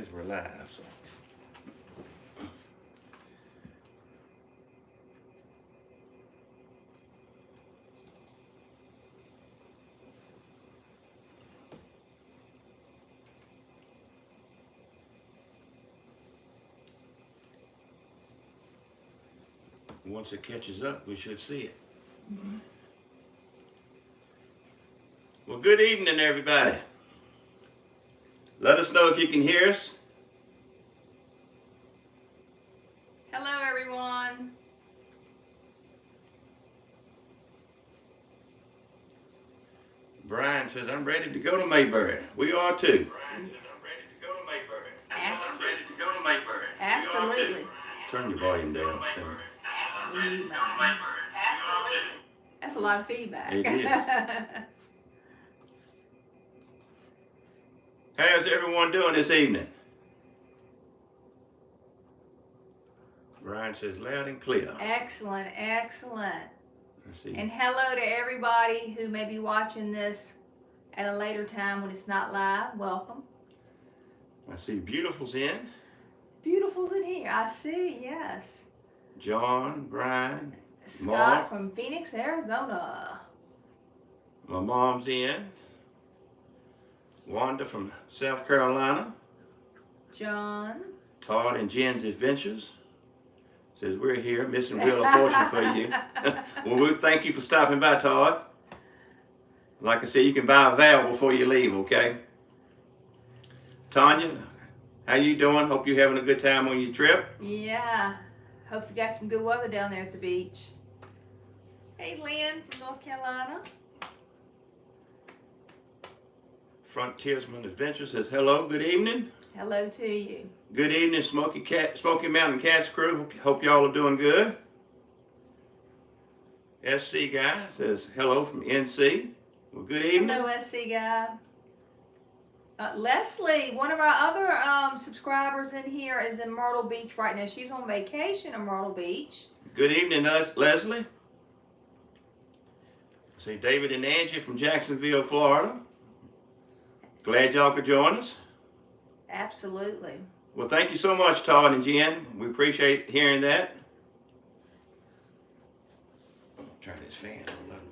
says we're live, so. Once it catches up, we should see it. Mm-hmm. Well, good evening, everybody. Let us know if you can hear us. Hello, everyone. Brian says, I'm ready to go to Mayberry. We are too. Brian says, I'm ready to go to Mayberry. I'm ready to go to Mayberry. Absolutely. Turn your volume down. Absolutely. That's a lot of feedback. It is. How's everyone doing this evening? Brian says loud and clear. Excellent, excellent. Let's see. And hello to everybody who may be watching this at a later time when it's not live. Welcome. I see Beautiful's in. Beautiful's in here. I see, yes. John, Brian, Scott Mark from Phoenix, Arizona. My mom's in. Wanda from South Carolina. John. Todd and Jen's Adventures. Says we're here, missing Wheel of Fortune for you. Well, we thank you for stopping by, Todd. Like I said, you can buy a vowel before you leave, okay? Tanya, how you doing? Hope you're having a good time on your trip. Yeah. Hope you got some good weather down there at the beach. Hey, Lynn from North Carolina. Frontiersman Adventures says hello, good evening. Hello to you. Good evening, Smoky Mountain Cats crew. Hope y'all are doing good. SC guy says hello from NC. Well, good evening. Hello, SC guy. Leslie, one of our other subscribers in here, is in Myrtle Beach right now. She's on vacation in Myrtle Beach. Good evening, Leslie. See David and Angie from Jacksonville, Florida. Glad y'all could join us. Absolutely. Well, thank you so much, Todd and Jen. We appreciate hearing that. Turn this fan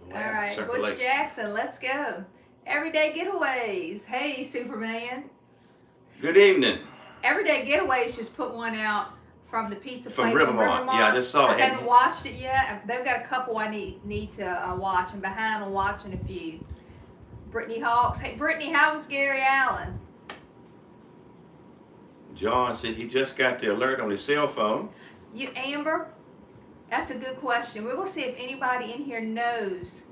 on. All right, Butch Jackson, let's go. Everyday Getaways. Hey, Superman. Good evening. Everyday Getaways just put one out from the pizza From place Rivermont. Yeah, I just saw it. I haven't watched it yet. They've got a couple I need to watch. I'm behind on watching a few. Brittany Hawks. Hey, Brittany, how was Gary Allen? John said he just got the alert on his cell phone. You, Amber? That's a good question. We're going to see if anybody in here knows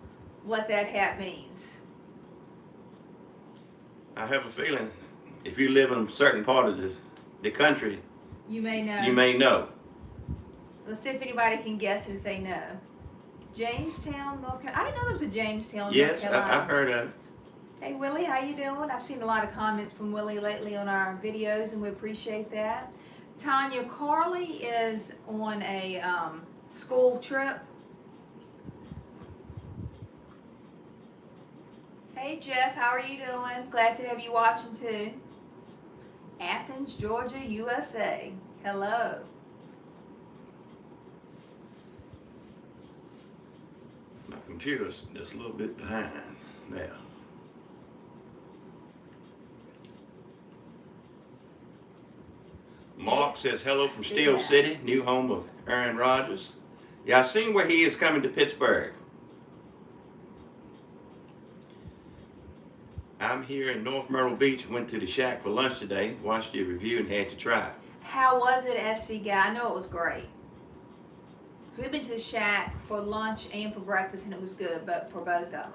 what that hat means. I have a feeling if you live in a certain part of the country, you may know. You may know. Let's see if anybody can guess if they know. Jamestown, North Carolina. I didn't know there was a Jamestown, Yes, North Carolina. I've heard of it. Hey, Willie, how you doing? I've seen a lot of comments from Willie lately on our videos, and we appreciate that. Tanya Carley is on a school trip. Hey, Jeff, how are you doing? Glad to have you watching, too. Athens, Georgia, USA. Hello. My computer's just a little bit behind now. Mark says hello from Steel City, new home of Aaron Rodgers. Yeah, I've seen where he is coming to Pittsburgh. I'm here in North Myrtle Beach. Went to the Shack for lunch today. Watched your review and had to try. How was it, SC guy? I know it was great. We've been to the Shack for lunch and for breakfast, and it was good, but for both of them.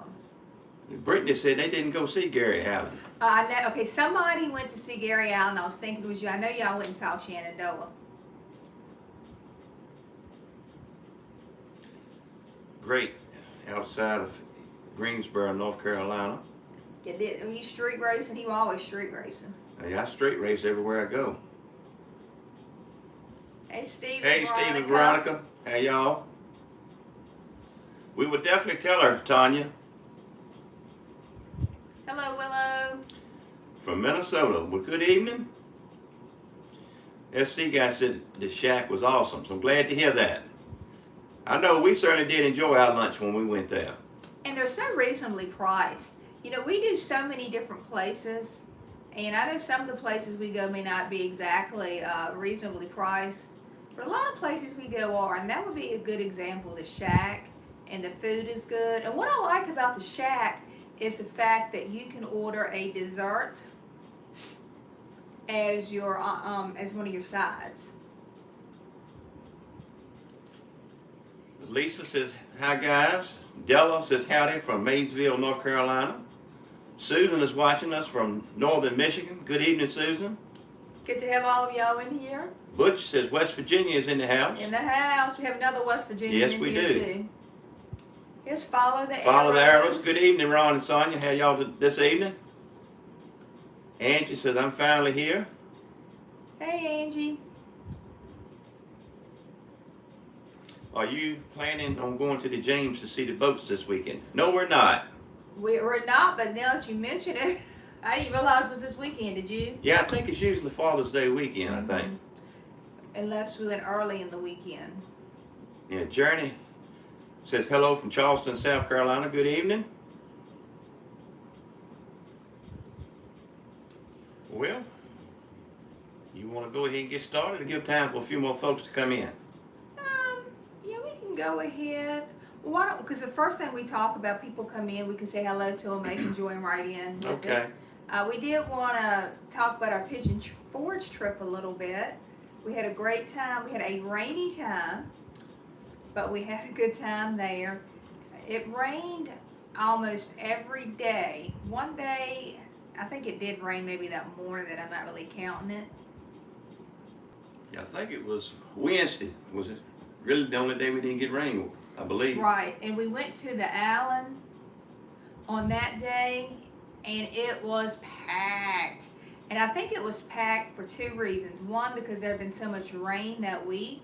Brittany said they didn't go see Gary Allen. I know. Okay, somebody went to see Gary Allen. I was thinking it was you. I know y'all went and saw Shenandoah. Great. Outside of Greensboro, North Carolina. Yeah, he's street racing. He was always street racing. I straight race everywhere I go. Hey, Steve. Hey, Steve and Veronica. Hey, y'all. We would definitely tell her, Tanya. Hello, Willow. From Minnesota. Well, good evening. SC guy said the shack was awesome, so I'm glad to hear that. I know we certainly did enjoy our lunch when we went there. And they're so reasonably priced. You know, we do so many different places, and I know some of the places we go may not be exactly reasonably priced, but a lot of places we go are, and that would be a good example. The shack, and the food is good. And what I like about the shack is the fact that you can order a dessert as your as one of your sides. Lisa says, hi guys. Della says howdy from Maysville, North Carolina. Susan is watching us from northern Michigan. Good evening, Susan. Good to have all of y'all in here. Butch says West Virginia is in the house. In the house. We have another West Virginian Yes, in we here do. too. Just follow the arrows. Follow the arrows. Good evening, Ron and Sonia. How y'all this evening? Angie says, I'm finally here. Hey, Angie. Are you planning on going to the James to see the boats this weekend? No, we're not. We're not, but now that you mention it, I didn't realize it was this weekend, did you? Yeah, I think it's usually Father's Day weekend, I think. Unless we went early in the weekend. Yeah, Journey says hello from Charleston, South Carolina. Good evening. Well, you want to go ahead and get started and give time for a few more folks to come in? Yeah, we can go ahead. Why don't, because the first thing we talk about, people come in, we can say hello to them, they can join right in. with Okay. it. We did want to talk about our Pigeon Forge trip a little bit. We had a great time. We had a rainy time, but we had a good time there. It rained almost every day. One day, I think it did rain maybe that morning that I'm not really counting it. I think it was Wednesday. Was it really the only day we didn't get rain, I believe? Right, and we went to the Allen on that day, and it was packed. And I think it was packed for two reasons. One, because there had been so much rain that week,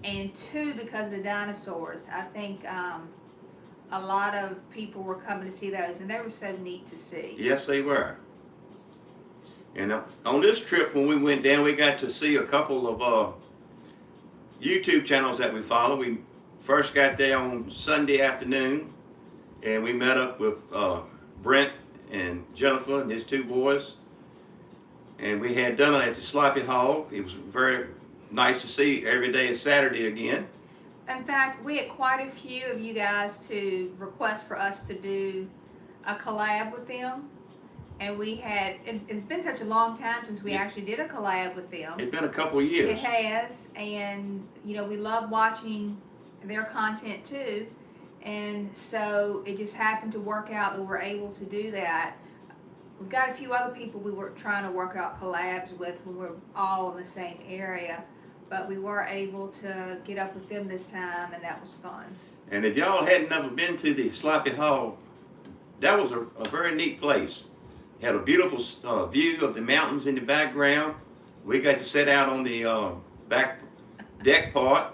and two, because of the dinosaurs. I think a lot of people were coming to see those, and they were so neat to see. Yes, they were. And on this trip, when we went down, we got to see a couple of YouTube channels that we follow. We first got there on Sunday afternoon, and we met up with Brent and Jennifer and his two boys. And we had dinner at the Sloppy Hog. It was very nice to see every day is Saturday again. In fact, we had quite a few of you guys to request for us to do a collab with them. And we had, it's been such a long time since we actually did a collab with them. It's been a couple of years. It has, and you know, we love watching their content too. And so it just happened to work out that we're able to do that. We've got a few other people we were trying to work out collabs with when we're all in the same area, but we were able to get up with them this time, and that was fun. And if y'all hadn't ever been to the Sloppy Hog, that was a very neat place. It had a beautiful view of the mountains in the background. We got to sit out on the back deck part,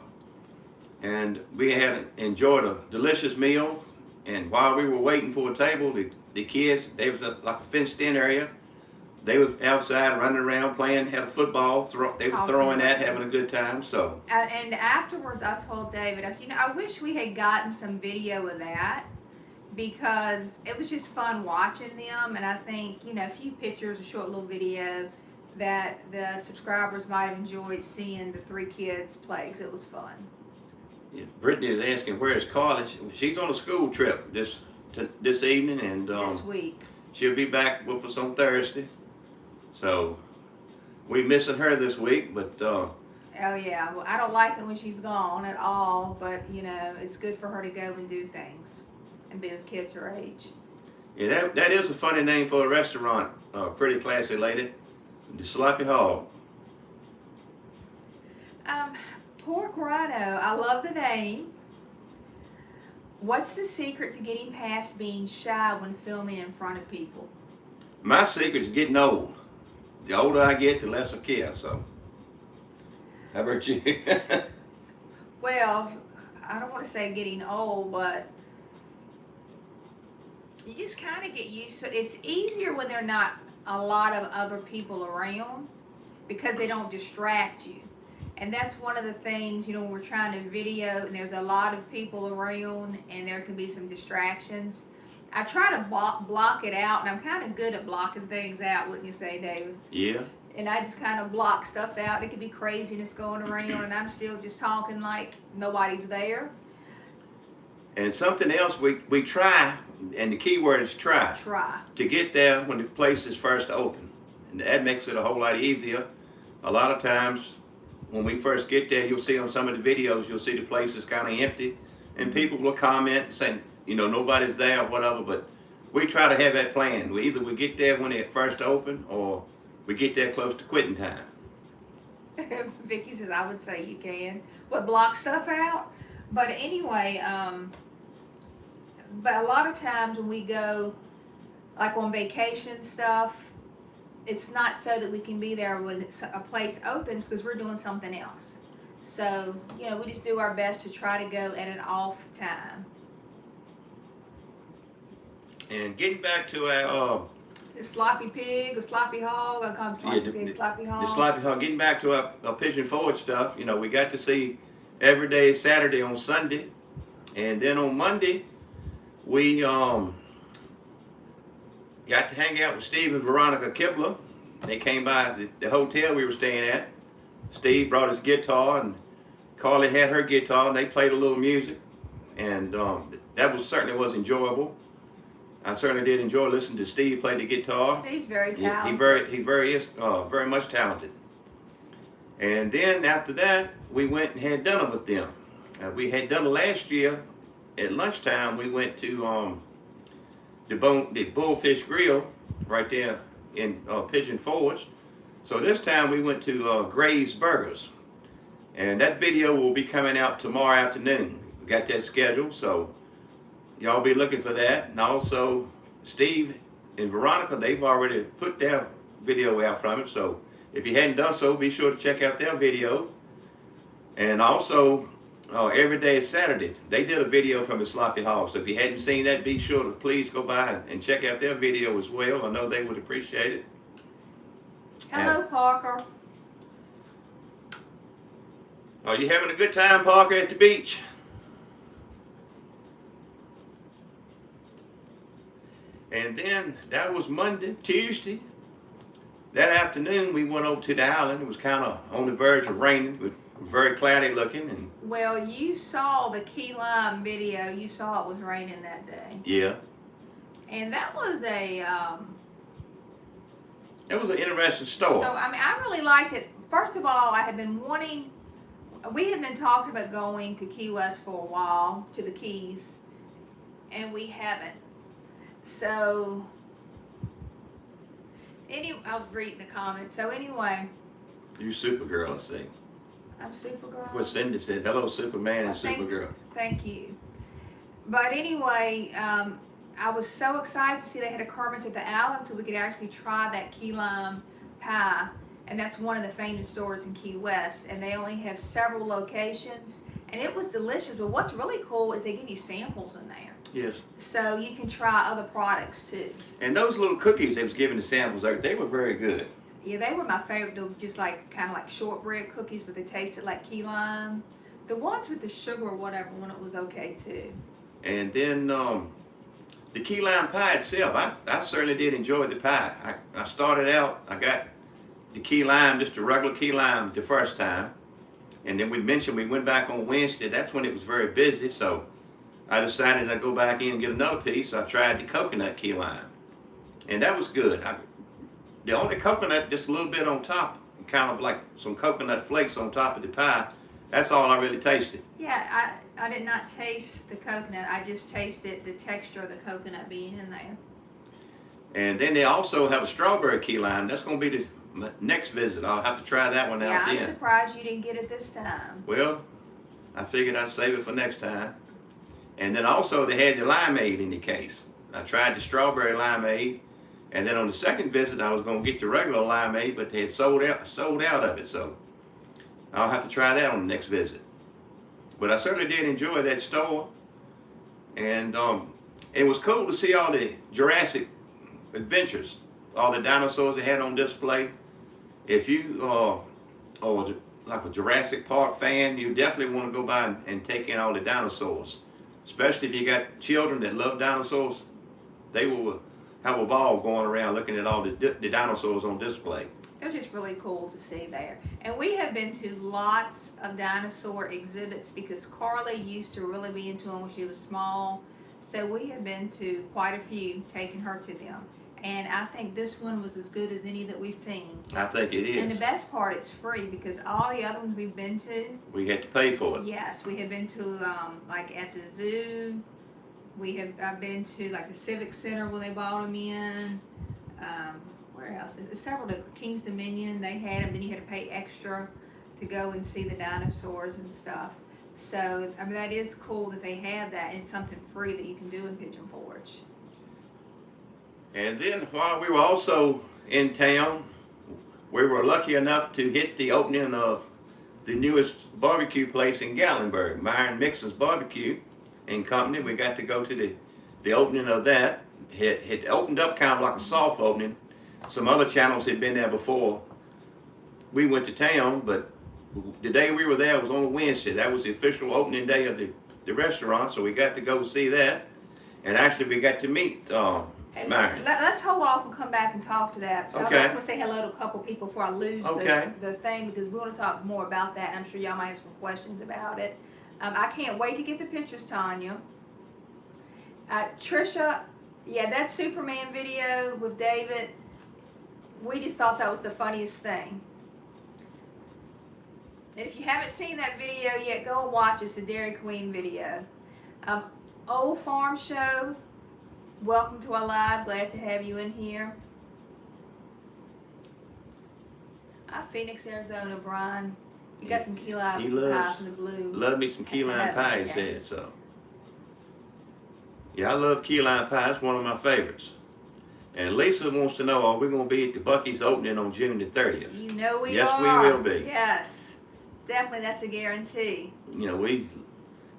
and we had enjoyed a delicious meal. And while we were waiting for a table, the kids, they was like a fenced-in area. They were outside running around playing, had a football, they were throwing that, having a good time. So. And afterwards, I told David, I said, you know, I wish we had gotten some video of that, because it was just fun watching them. And I think, you know, a few pictures, a short little video that the subscribers might have enjoyed seeing the three kids play, because it was fun. Yeah, Brittany is asking where is Carly. She's on a school trip this evening, and this week. She'll be back with us on Thursday. So we're missing her this week, but oh yeah, well, I don't like it when she's gone at all, but you know, it's good for her to go and do things and be with kids her age. Yeah, that is a funny name for a restaurant. Pretty classy lady. The Sloppy Hog. Pork Rhino, I love the name. What's the secret to getting past being shy when filming in front of people? My secret is getting old. The older I get, the less I care, so. How about you? Well, I don't want to say getting old, but you just kind of get used to it. It's easier when there are not a lot of other people around. because they don't distract you. And that's one of the things, when we're trying to video and there's a lot of people around and there can be some distractions. I try to block it out, and I'm kind of good at blocking things out, wouldn't you say, David? Yeah. And I just kind of block stuff out. It could be craziness going around, and I'm still just talking like nobody's there. And something else we try, and the key word is try. Try. To get there when the place is first open. And that makes it a whole lot easier. A lot of times, when we first get there, you'll see on some of the videos, you'll see the place is kind of empty, and people will comment saying, nobody's there or whatever, but we try to have that plan. We get there when they're first open, or we get there close to quitting time. Vicky says, I would say you can. But block stuff out? But anyway, but a lot of times when we go, like on vacation stuff, it's not so that we can be there when a place opens, because we're doing something else. So, we just do our best to try to go at an off time. And getting back to our the sloppy pig, the sloppy hog, I call them sloppy pig, sloppy hog. The sloppy hog. Getting back to our Pigeon Forge stuff, we got to see every day Saturday on Sunday, and then on Monday we got to hang out with Steve and Veronica Kibler. They came by the hotel we were staying at. Steve brought his guitar, and Carly had her guitar, and they played a little music, and that certainly was enjoyable. I certainly did enjoy listening to Steve play the guitar. Steve's very talented. He very much talented. And then after that, we went and had dinner with them. We had dinner last year at lunchtime. We went to the Bullfish Grill right there in Pigeon Forge. So this time we went to Gray's Burgers, and that video will be coming out tomorrow afternoon. We got that scheduled, so y'all be looking for that. And also Steve and Veronica, they've already put their video out from it, so if you hadn't done so, be sure to check out their video. And also every day is Saturday, they did a video from the Sloppy Hog, so if you hadn't seen that, be sure to please go by and check out their video as well. I know they would appreciate it. Hello, Parker. Are you having a good time, Parker, at the beach? And then that was Monday. Tuesday, that afternoon, we went over to the island. It was kind of on the verge of raining. It was very cloudy looking. And well, you saw the key lime video. You saw it was raining that day. Yeah. And that was it was an interesting story. So, I really liked it. First of all, we had been talking about going to Key West for a while, to the Keys, and we haven't. So, I was reading the comments. So anyway. You Supergirl, I see. I'm Supergirl. What Cindy said, hello Superman and Supergirl. Thank you. But anyway, I was so excited to see they had a Carmen's at the Island, so we could actually try that key lime pie. And that's one of the famous stores in Key West, and they only have several locations, and it was delicious. But what's really cool is they give you samples in there. Yes. So you can try other products too. And those little cookies they was giving the samples, they were very good. Yeah, they were my favorite. They were just kind of like shortbread cookies, but they tasted like key lime. The ones with the sugar or whatever, when it was okay too. And then the key lime pie itself, I certainly did enjoy the pie. I started out, I got the key lime, just a regular key lime the first time. And then we went back on Wednesday. That's when it was very busy, so I decided I'd go back in and get another piece. I tried the coconut key lime, and that was good. The only coconut, just a little bit on top, kind of like some coconut flakes on top of the pie. That's all I really tasted. Yeah, I did not taste the coconut. I just tasted the texture of the coconut being in there. And then they also have a strawberry key lime. That's going to be the next visit. I'll have to try that one out then. Yeah, I'm surprised you didn't get it this time. Well, I figured I'd save it for next time. And then also they had the limeade in the case. I tried the strawberry limeade, and then on the second visit I was going to get the regular limeade, but they had sold out of it, so I'll have to try that on the next visit. But I certainly did enjoy that store, and it was cool to see all the Jurassic adventures, all the dinosaurs they had on display. if you or like a Jurassic Park fan, you definitely want to go by and take in all the dinosaurs. Especially if you got children that love dinosaurs, they will have a ball going around looking at all the dinosaurs on display. They're just really cool to see there. And we have been to lots of dinosaur exhibits because Carly used to really be into them when she was small. So we have been to quite a few, taking her to them. And I think this one was as good as any that we've seen. I think it is. And the best part, it's free because all the other ones we've been to, we had to pay for it. yes, we have been to like at the zoo. We have I've been to like the Civic Center where they bought them in. Where else? Several to King's Dominion. They had them. Then you had to pay extra to go and see the dinosaurs and stuff. So I mean that is cool that they have that. It's something free that you can do in Pigeon Forge. And then while we were also in town, we were lucky enough to hit the opening of the newest barbecue place in Gatlinburg, Myron Mixon's Barbecue and Company. We got to go to the opening of that. It opened up kind of like a soft opening. Some other channels had been there before we went to town, but the day we were there was on a Wednesday. That was the official opening day of the restaurant, so we got to go see that. And actually we got to meet Myron. Let's hold off and come back and talk to that. So Okay. I just want to say hello to a couple people before I lose Okay. the thing because we want to talk more about that. And I'm sure y'all might have some questions about it. I can't wait to get the pictures, Tanya. Trisha, yeah, that Superman video with David, we just thought that was the funniest thing. And if you haven't seen that video yet, go and watch it. It's the Dairy Queen video. Old Farm Show, welcome to our live. Glad to have you in here. Phoenix, Arizona, Brian. You got some key lime pie from the blue. Love me some key lime pie, he said, so. Yeah, I love key lime pie. It's one of my favorites. And Lisa wants to know, are we going to be at the Buc-ee's opening on June the 30th? You know we are. Yes, we will be. Yes, definitely. That's a guarantee. You know, we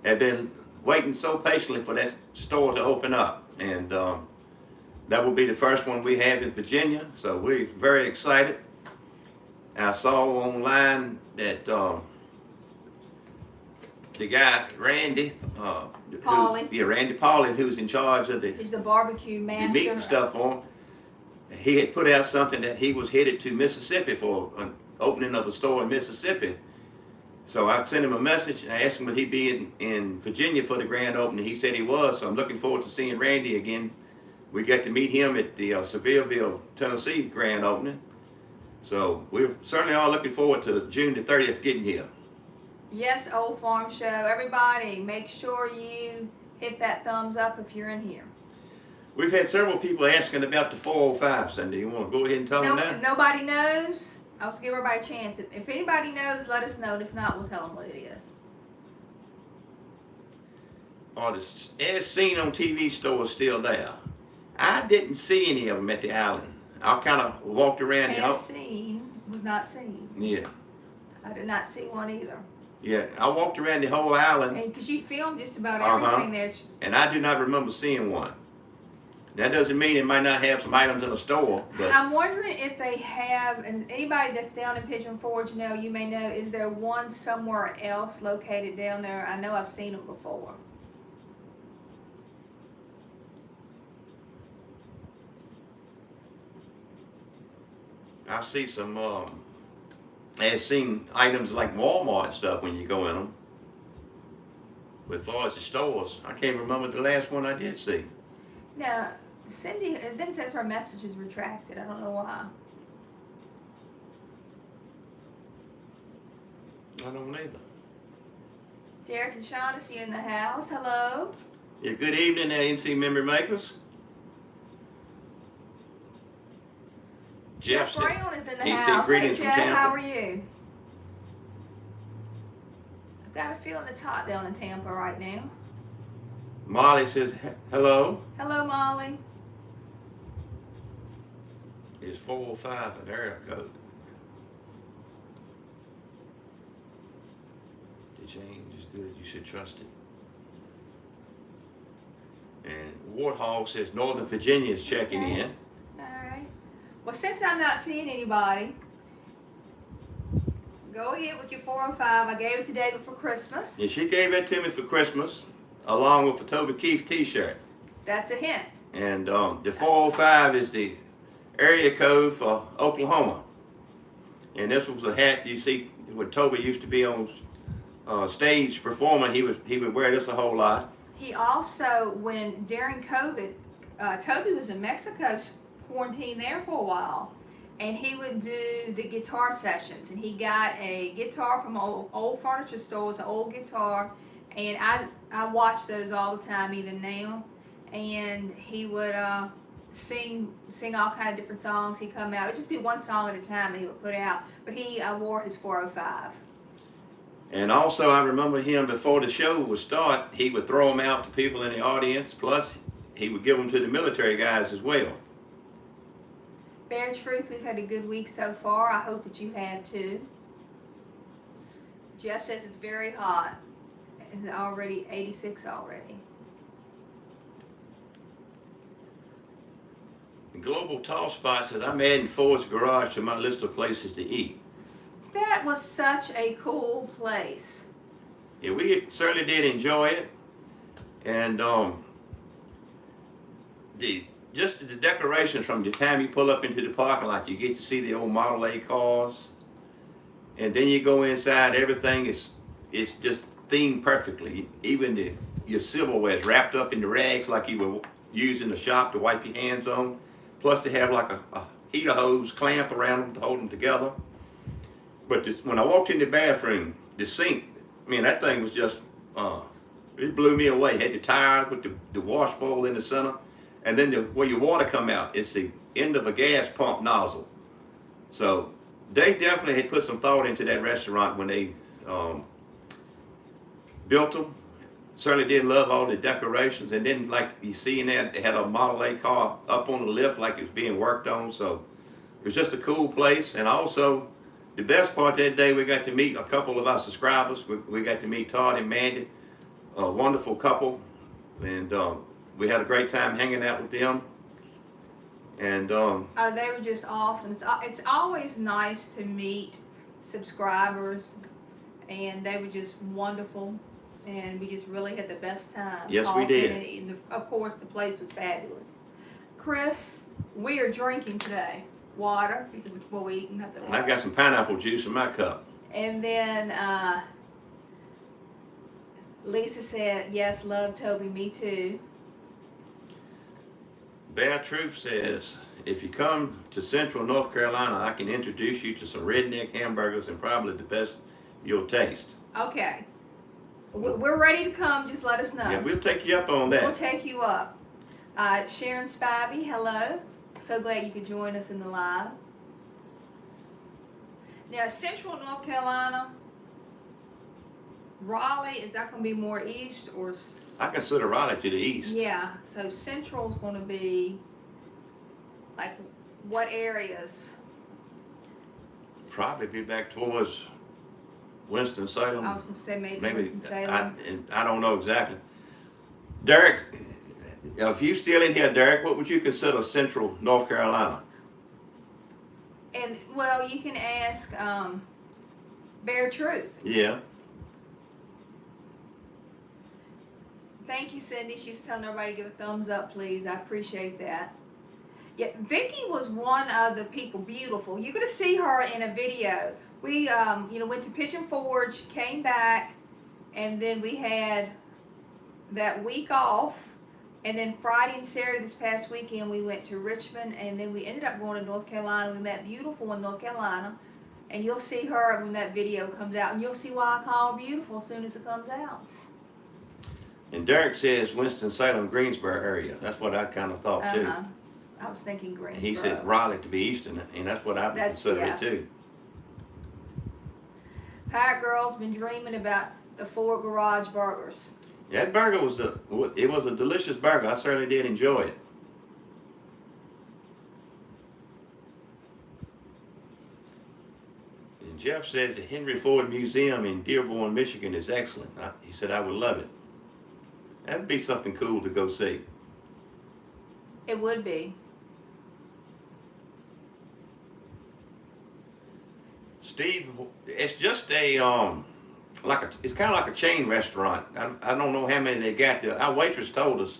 have been waiting so patiently for that store to open up. And that will be the first one we have in Virginia. So we're very excited. I saw online that the guy, Randy, Randy Pauly, who's in charge of he's the barbecue master. the meat and stuff for him, he had put out something that he was headed to Mississippi for an opening of a store in Mississippi. So I sent him a message and I asked him would he be in Virginia for the grand opening. He said he was, so I'm looking forward to seeing Randy again. We got to meet him at the Sevierville, Tennessee grand opening. So we're certainly all looking forward to June the 30th getting here. Yes, Old Farm Show. Everybody, make sure you hit that thumbs up if you're in here. We've had several people asking about the 405, Cindy. You want to go ahead and tell them that? Nobody knows. I'll just give everybody a chance. If anybody knows, let us know. And if not, we'll tell them what it is. Are the as seen on TV stores still there? I didn't see any of them at the island. I kind of walked around. As seen was not seen. Yeah. I did not see one either. Yeah, I walked around the whole island. And because you filmed just about everything there. And I do not remember seeing one. That doesn't mean it might not have some items in the store. But I'm wondering if they have, and anybody that's down in Pigeon Forge, you may know, is there one somewhere else located down there? I know I've seen them before. I see some, I've seen items like Walmart stuff when you go in them. But as far as the stores, I can't remember the last one I did see. Now, Cindy, then it says her message is retracted. I don't know why. I don't either. Derek and Shaughnessy in the house. Hello. Yeah, good evening, NC Memory Makers. Jeff Brown is in the he house. said greetings Hey, from Jeff, Tampa. how are you? I've got a feeling it's hot down in Tampa right now. Molly says hello. Hello, Molly. It's 405 an area code. The change is good. You should trust it. And Warthog says Northern Virginia is checking in. All right. Well, since I'm not seeing anybody, Go ahead with your 405. I gave it to David for Christmas. And she gave it to me for Christmas, along with a Toby Keith t-shirt. That's a hint. And the 405 is the area code for Oklahoma. And this was a hat you see when Toby used to be on stage performing. He would wear this a whole lot. He also, during COVID, Toby was in Mexico, quarantined there for a while, and he would do the guitar sessions. And he got a guitar from old furniture stores, an old guitar, and I watch those all the time, even now. And he would sing all kind of different songs. He'd come out. It would just be one song at a time that he would put out. But he wore his 405. And also, I remember him before the show would start, he would throw them out to people in the audience. Plus, he would give them to the military guys as well. Bare Truth, we've had a good week so far. I hope that you have too. Jeff says it's very hot. It's already 86 already. Global Tall Spot says, I'm adding Ford's Garage to my list of places to eat. That was such a cool place. Yeah, we certainly did enjoy it. And just the decorations from the time you pull up into the parking lot, you get to see the old Model A cars. And then you go inside, everything is just themed perfectly. Even your silverware is wrapped up in the rags like you would use in the shop to wipe your hands on. Plus they have like a heater hose clamp around them to hold them together. But when I walked in the bathroom, the sink, I mean, that thing was just, it blew me away. It had the tire with the wash bowl in the center. And then where your water come out, it's the end of a gas pump nozzle. So they definitely had put some thought into that restaurant when they built them. Certainly did love all the decorations. And then like you see in there, they had a Model A car up on the lift like it was being worked on. So it was just a cool place. And also, the best part that day, we got to meet a couple of our subscribers. We got to meet Todd and Mandy, a wonderful couple. And we had a great time hanging out with them. And oh, they were just awesome. It's always nice to meet subscribers, and they were just wonderful. And we just really had the best time. Yes, we did. And of course, the place was fabulous. Chris, we are drinking today. Water. He said, well, we eating nothing. And I got some pineapple juice in my cup. And then Lisa said, yes, love Toby, me too. Bear Truth says, if you come to Central North Carolina, I can introduce you to some redneck hamburgers and probably the best you'll taste. Okay. We're ready to come. Just let us know. Yeah, we'll take you up on that. We'll take you up. Sharon Spivey, hello. So glad you could join us in the live. Now, Central North Carolina, Raleigh, is that going to be more east or? I consider Raleigh to the east. Yeah, so Central's going to be like what areas? Probably be back towards Winston-Salem. I was going to say maybe Winston-Salem. I don't know exactly. Derek, if you still in here, Derek, what would you consider Central North Carolina? And, well, you can ask Bare Truth. Yeah. Thank you, Cindy. She's telling everybody to give a thumbs up, please. I appreciate that. Yeah, Vicky was one of the people, beautiful. You're going to see her in a video. We, went to Pigeon Forge, came back, and then we had that week off. And then Friday and Saturday this past weekend, we went to Richmond, and then we ended up going to North Carolina. We met beautiful in North Carolina. And you'll see her when that video comes out, and you'll see why I call her beautiful as soon as it comes out. And Derek says Winston-Salem, Greensboro area. That's what I kind of thought too. I was thinking Greensboro. He said Raleigh to be eastern, and that's what I would consider it too. Pirate Girl's been dreaming about the Ford Garage burgers. That burger was a delicious burger. I certainly did enjoy it. And Jeff says the Henry Ford Museum in Dearborn, Michigan is excellent. He said I would love it. That'd be something cool to go see. It would be. Steve, it's just a it's kind of like a chain restaurant. I don't know how many they got there. Our waitress told us.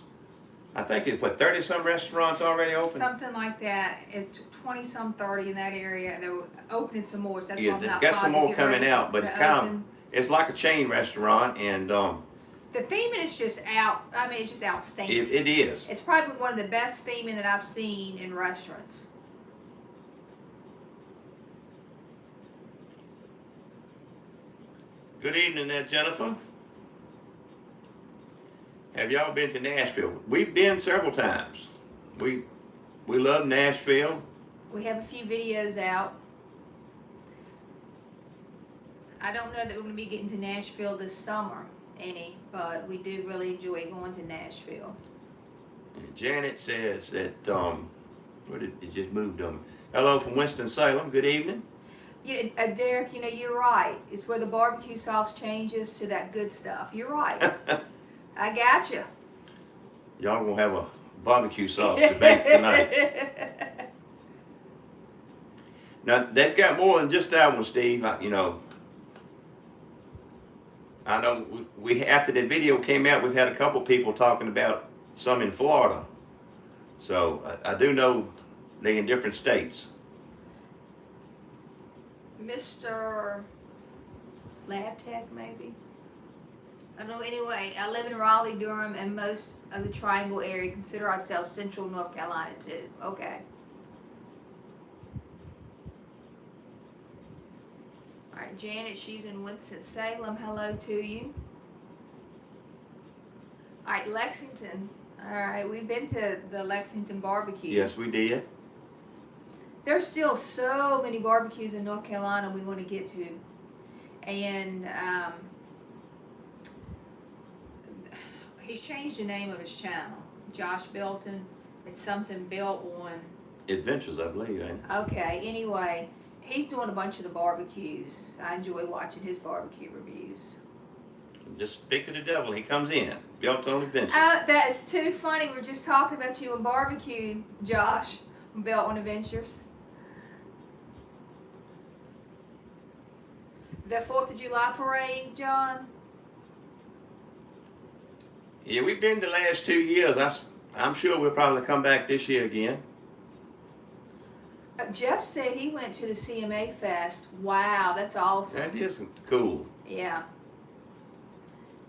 I think it's 30 some restaurants already open. Something like that. It's 20 some 30 in that area. They were opening some more. So that's why Yeah, I'm they've not got some more positive coming ready out, but to it's kind of open. it's like a chain restaurant, and The theming is just out. I mean, it's just outstanding. it is. It's probably one of the best theming that I've seen in restaurants. Good evening there, Jennifer. Have y'all been to Nashville? We've been several times. We love Nashville. We have a few videos out. I don't know that we're going to be getting to Nashville this summer any, but we do really enjoy going to Nashville. And Janet says that what did it just moved on? Hello from Winston-Salem. Good evening. Derek, you're right. It's where the barbecue sauce changes to that good stuff. You're right. I got you. Y'all gonna have a barbecue sauce debate tonight. Now they've got more than just that one, Steve. I know we after the video came out, we've had a couple people talking about some in Florida. So I do know they in different states. Mr. Lab Tech, maybe? I don't know. Anyway, I live in Raleigh, Durham, and most of the Triangle area. Consider ourselves Central North Carolina, too. Okay. All right, Janet, she's in Winston-Salem. Hello to you. All right, Lexington. All right, we've been to the Lexington barbecue. Yes, we did. There's still so many barbecues in North Carolina we want to get to. And he's changed the name of his channel. Josh Belton. It's something built on. Adventures, I believe, ain't it? Okay, anyway, he's doing a bunch of the barbecues. I enjoy watching his barbecue reviews. Just speak of the devil, he comes in. Built on Adventures. That is too funny. We're just talking about you on barbecue, Josh. Built on Adventures. The 4th of July parade, John? Yeah, we've been the last 2 years. I'm sure we'll probably come back this year again. Jeff said he went to the CMA Fest. Wow, that's awesome. That is cool. Yeah.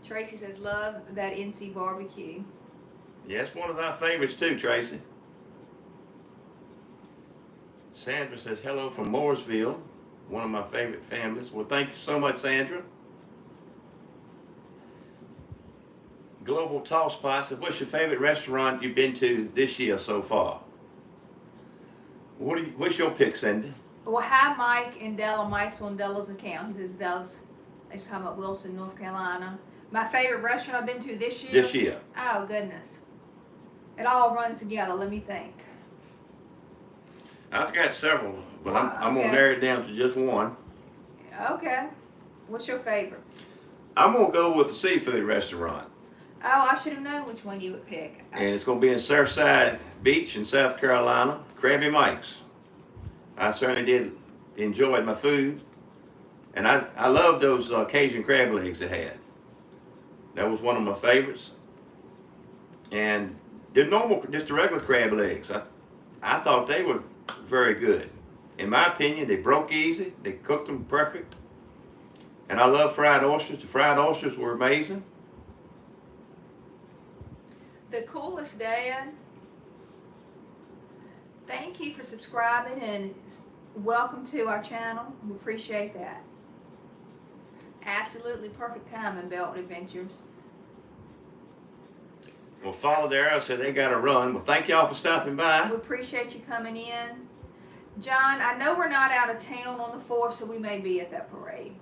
Tracy says, love that NC barbecue. Yeah, it's one of our favorites too, Tracy. Sandra says, hello from Mooresville, one of my favorite families. Well, thank you so much, Sandra. Global Toss Pot says, what's your favorite restaurant you've been to this year so far? What's your pick, Cindy? Well, hi, Mike and Della. Mike's on Della's account. He says Della's. He's talking about Wilson, North Carolina. My favorite restaurant I've been to this year? This year. Oh, goodness. It all runs together. Let me think. I've got several, but I'm Okay. going to narrow it down to just one. Okay. What's your favorite? I'm going to go with a seafood restaurant. Oh, I should have known which one you would pick. And it's going to be in Surfside Beach in South Carolina, Krabby Mike's. I certainly did enjoy my food. And I love those Cajun crab legs they had. That was one of my favorites. And they're normal, just the regular crab legs. I thought they were very good. In my opinion, they broke easy. They cooked them perfect. And I love fried oysters. The fried oysters were amazing. The Coolest Dad. Thank you for subscribing and welcome to our channel. We appreciate that. Absolutely perfect time in Belton Adventures. Well, follow the arrow, said they got to run. Well, thank y'all for stopping by. We appreciate you coming in. John, I know we're not out of town on the 4th, so we may be at that parade.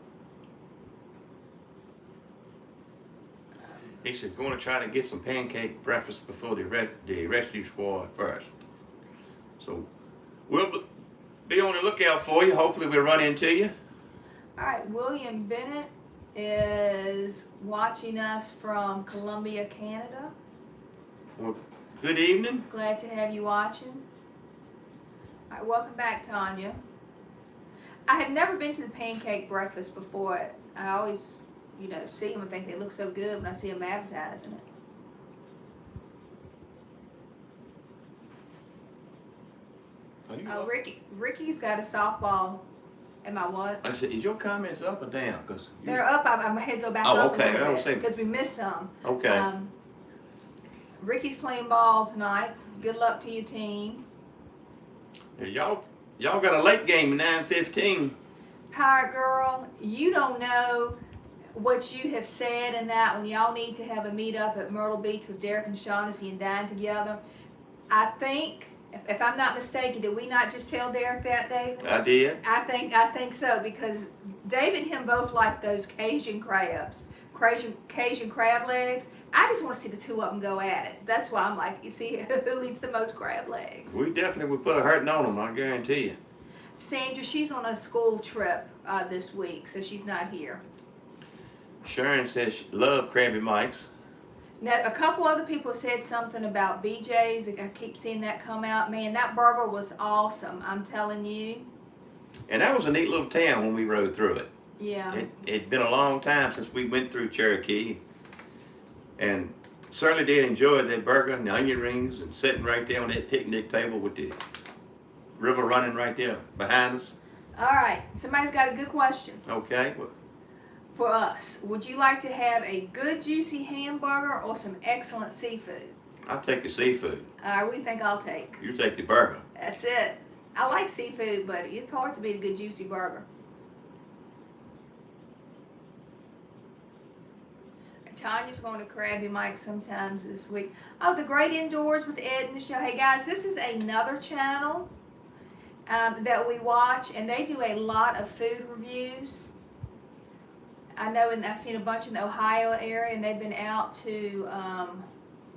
He said, going to try to get some pancake breakfast before the rescue squad first. So we'll be on the lookout for you. Hopefully we'll run into you. All right, William Bennett is watching us from Columbia, Canada. Well, good evening. Glad to have you watching. All right, welcome back, Tanya. I have never been to the pancake breakfast before. I always, see them and think they look so good when I see them advertising it. Oh, Ricky's got a softball. Am I what? I said, is your comments up or down? They're up. I'm had to go back up. Oh, okay. I was saying because we missed some. Okay. Ricky's playing ball tonight. Good luck to your team. Yeah, y'all got a late game at 9:15. Pirate Girl, you don't know what you have said in that when y'all need to have a meet up at Myrtle Beach with Derek and Shaughnessy and dine together. I think, if I'm not mistaken, did we not just tell Derek that, David? I did. I think so, because David and him both like those Cajun crabs, Cajun crab legs. I just want to see the two of them go at it. That's why I'm like, you see who eats the most crab legs. We definitely would put a hurting on them, I guarantee you. Sandra, she's on a school trip this week, so she's not here. Sharon says she loves Krabby Mike's. Now, a couple other people said something about BJ's. I keep seeing that come out. Man, that burger was awesome. I'm telling you. And that was a neat little town when we rode through it. Yeah. It'd been a long time since we went through Cherokee. And certainly did enjoy that burger and the onion rings and sitting right there on that picnic table with the river running right there behind us. All right. Somebody's got a good question. Okay. Well, for us, would you like to have a good juicy hamburger or some excellent seafood? I'll take the seafood. All right, what do you think I'll take? You take the burger. That's it. I like seafood, but it's hard to beat a good juicy burger. Tanya's going to Krabby Mike sometimes this week. Oh, The Great Indoors with Ed and Michelle. Hey guys, this is another channel that we watch, and they do a lot of food reviews. I know, and I've seen a bunch in the Ohio area, and they've been out to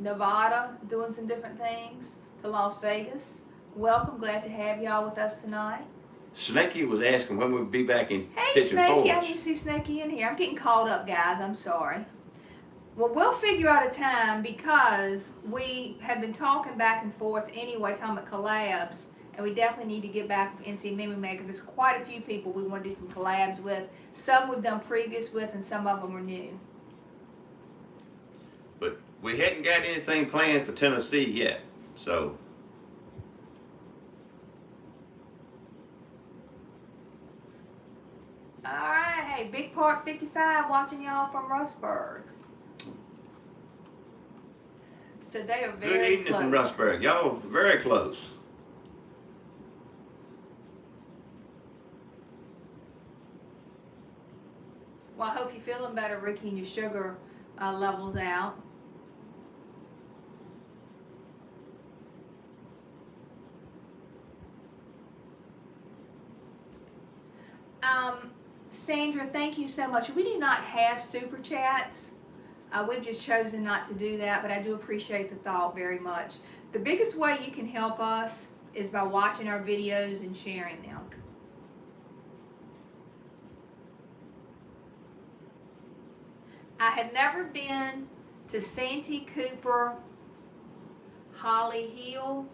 Nevada doing some different things, to Las Vegas. Welcome, glad to have y'all with us tonight. Snakey was asking when we'll be back in Hey Pigeon Forge. Snakey, I didn't see Snakey in here. I'm getting caught up, guys. I'm sorry. Well, we'll figure out a time because we have been talking back and forth anyway, talking about collabs. And we definitely need to get back with NC Meme Maker. There's quite a few people we want to do some collabs with. Some we've done previous with, and some of them are new. But we hadn't got anything planned for Tennessee yet, so. All right, hey, Big Park 55 watching y'all from Rustburg. So they are very close. Good evening from Rustburg. Y'all very close. Well, I hope you're feeling better, Ricky, and your sugar levels out. Sandra, thank you so much. We do not have super chats. We've just chosen not to do that, but I do appreciate the thought very much. The biggest way you can help us is by watching our videos and sharing them. I have never been to Santee Cooper, Holly Hill.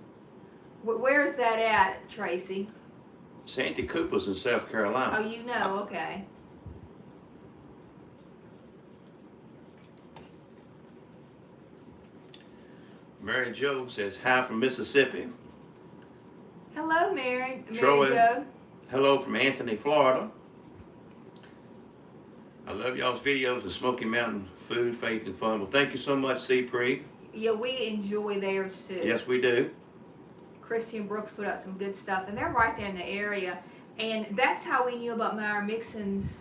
Where is that at, Tracy? Santee Cooper's in South Carolina. Oh, you know, okay. Mary Jo says, hi from Mississippi. Hello, Mary Troy, Jo. hello from Anthony, Florida. I love y'all's videos of Smoky Mountain food, faith, and fun. Well, thank you so much, C-Pre. Yeah, we enjoy theirs too. Yes, we do. Christy and Brooks put out some good stuff, and they're right there in the area. And that's how we knew about Meyer Mixon's,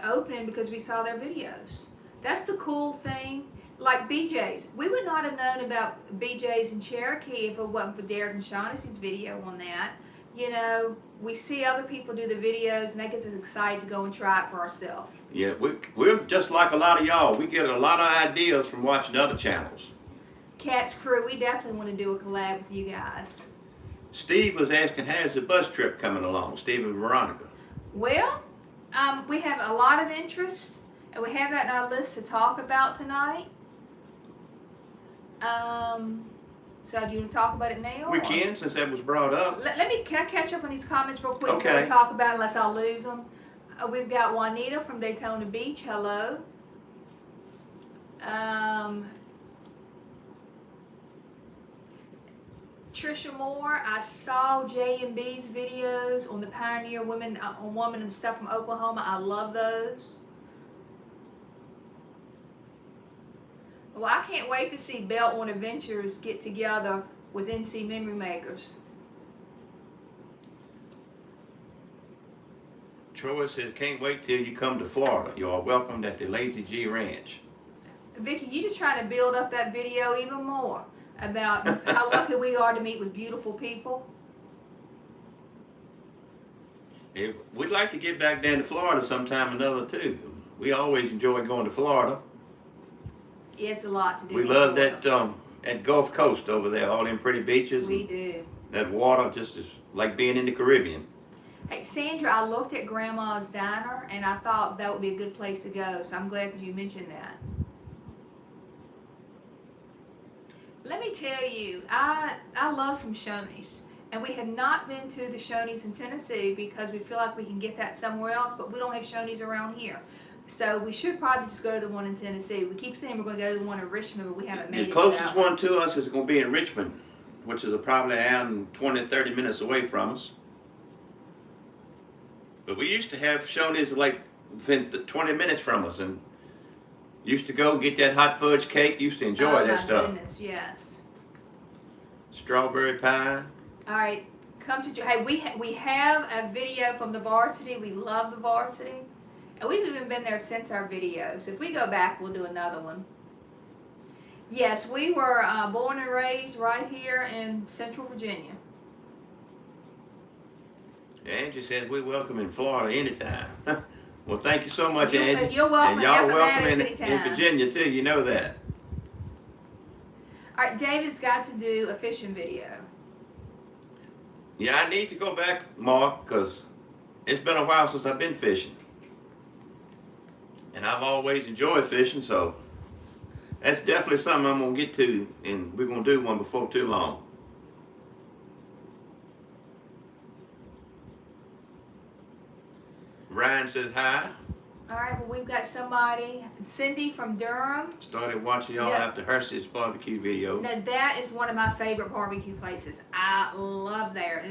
opening, because we saw their videos. That's the cool thing. Like BJ's. We would not have known about BJ's in Cherokee if it wasn't for Derek and Shaughnessy's video on that. We see other people do the videos, and that gets us excited to go and try it for ourselves. Yeah, we're just like a lot of y'all. We get a lot of ideas from watching other channels. Cat's Crew, we definitely want to do a collab with you guys. Steve was asking, how's the bus trip coming along? Steve and Veronica. Well, we have a lot of interest, and we have that in our list to talk about tonight. So do you want to talk about it now? We can, since that was brought up. Can I catch up on these comments real quick before Okay. we talk about it, unless I lose them? We've got Juanita from Daytona Beach. Hello. Trisha Moore, I saw J&B's videos on the Pioneer Woman and stuff from Oklahoma. I love those. Well, I can't wait to see Belt on Adventures get together with NC Memory Makers. Troy says, can't wait till you come to Florida. You are welcomed at the Lazy G Ranch. Vicky, you just trying to build up that video even more about how lucky we are to meet with beautiful people. Yeah, we'd like to get back down to Florida sometime or another too. We always enjoy going to Florida. Yeah, it's a lot to do. We love that Gulf Coast over there, all them pretty beaches. We do. That water just is like being in the Caribbean. Hey, Sandra, I looked at Grandma's Diner and I thought that would be a good place to go, so I'm glad that you mentioned that. Let me tell you, I love some Shoney's, and we have not been to the Shoney's in Tennessee because we feel like we can get that somewhere else, but we don't have Shoney's around here. So we should probably just go to the one in Tennessee. We keep saying we're going to go to the one in Richmond, but we haven't made it. The closest one to us is going to be in Richmond, which is probably around 20, 30 minutes away from us. But we used to have Shoney's like within 20 minutes from us, and used to go get that hot fudge cake. Used to enjoy that stuff. Oh my goodness, yes. Strawberry pie. All right, come to hey. We have a video from the Varsity. We love the Varsity, and we've even been there since our video. So if we go back, we'll do another one. Yes, we were born and raised right here in Central Virginia. Angie says we're welcome in Florida anytime. Well, thank you so much, Angie. You're welcome. And y'all welcome in anytime. Virginia too. You know that. All right, David's got to do a fishing video. Yeah, I need to go back, Mark, because it's been a while since I've been fishing, and I've always enjoyed fishing. So that's definitely something I'm gonna get to, and we're gonna do one before too long. Ryan says hi. All right, well, we've got somebody, Cindy from Durham. Started watching y'all after Hersey's barbecue video. Now, that is one of my favorite barbecue places. I love there.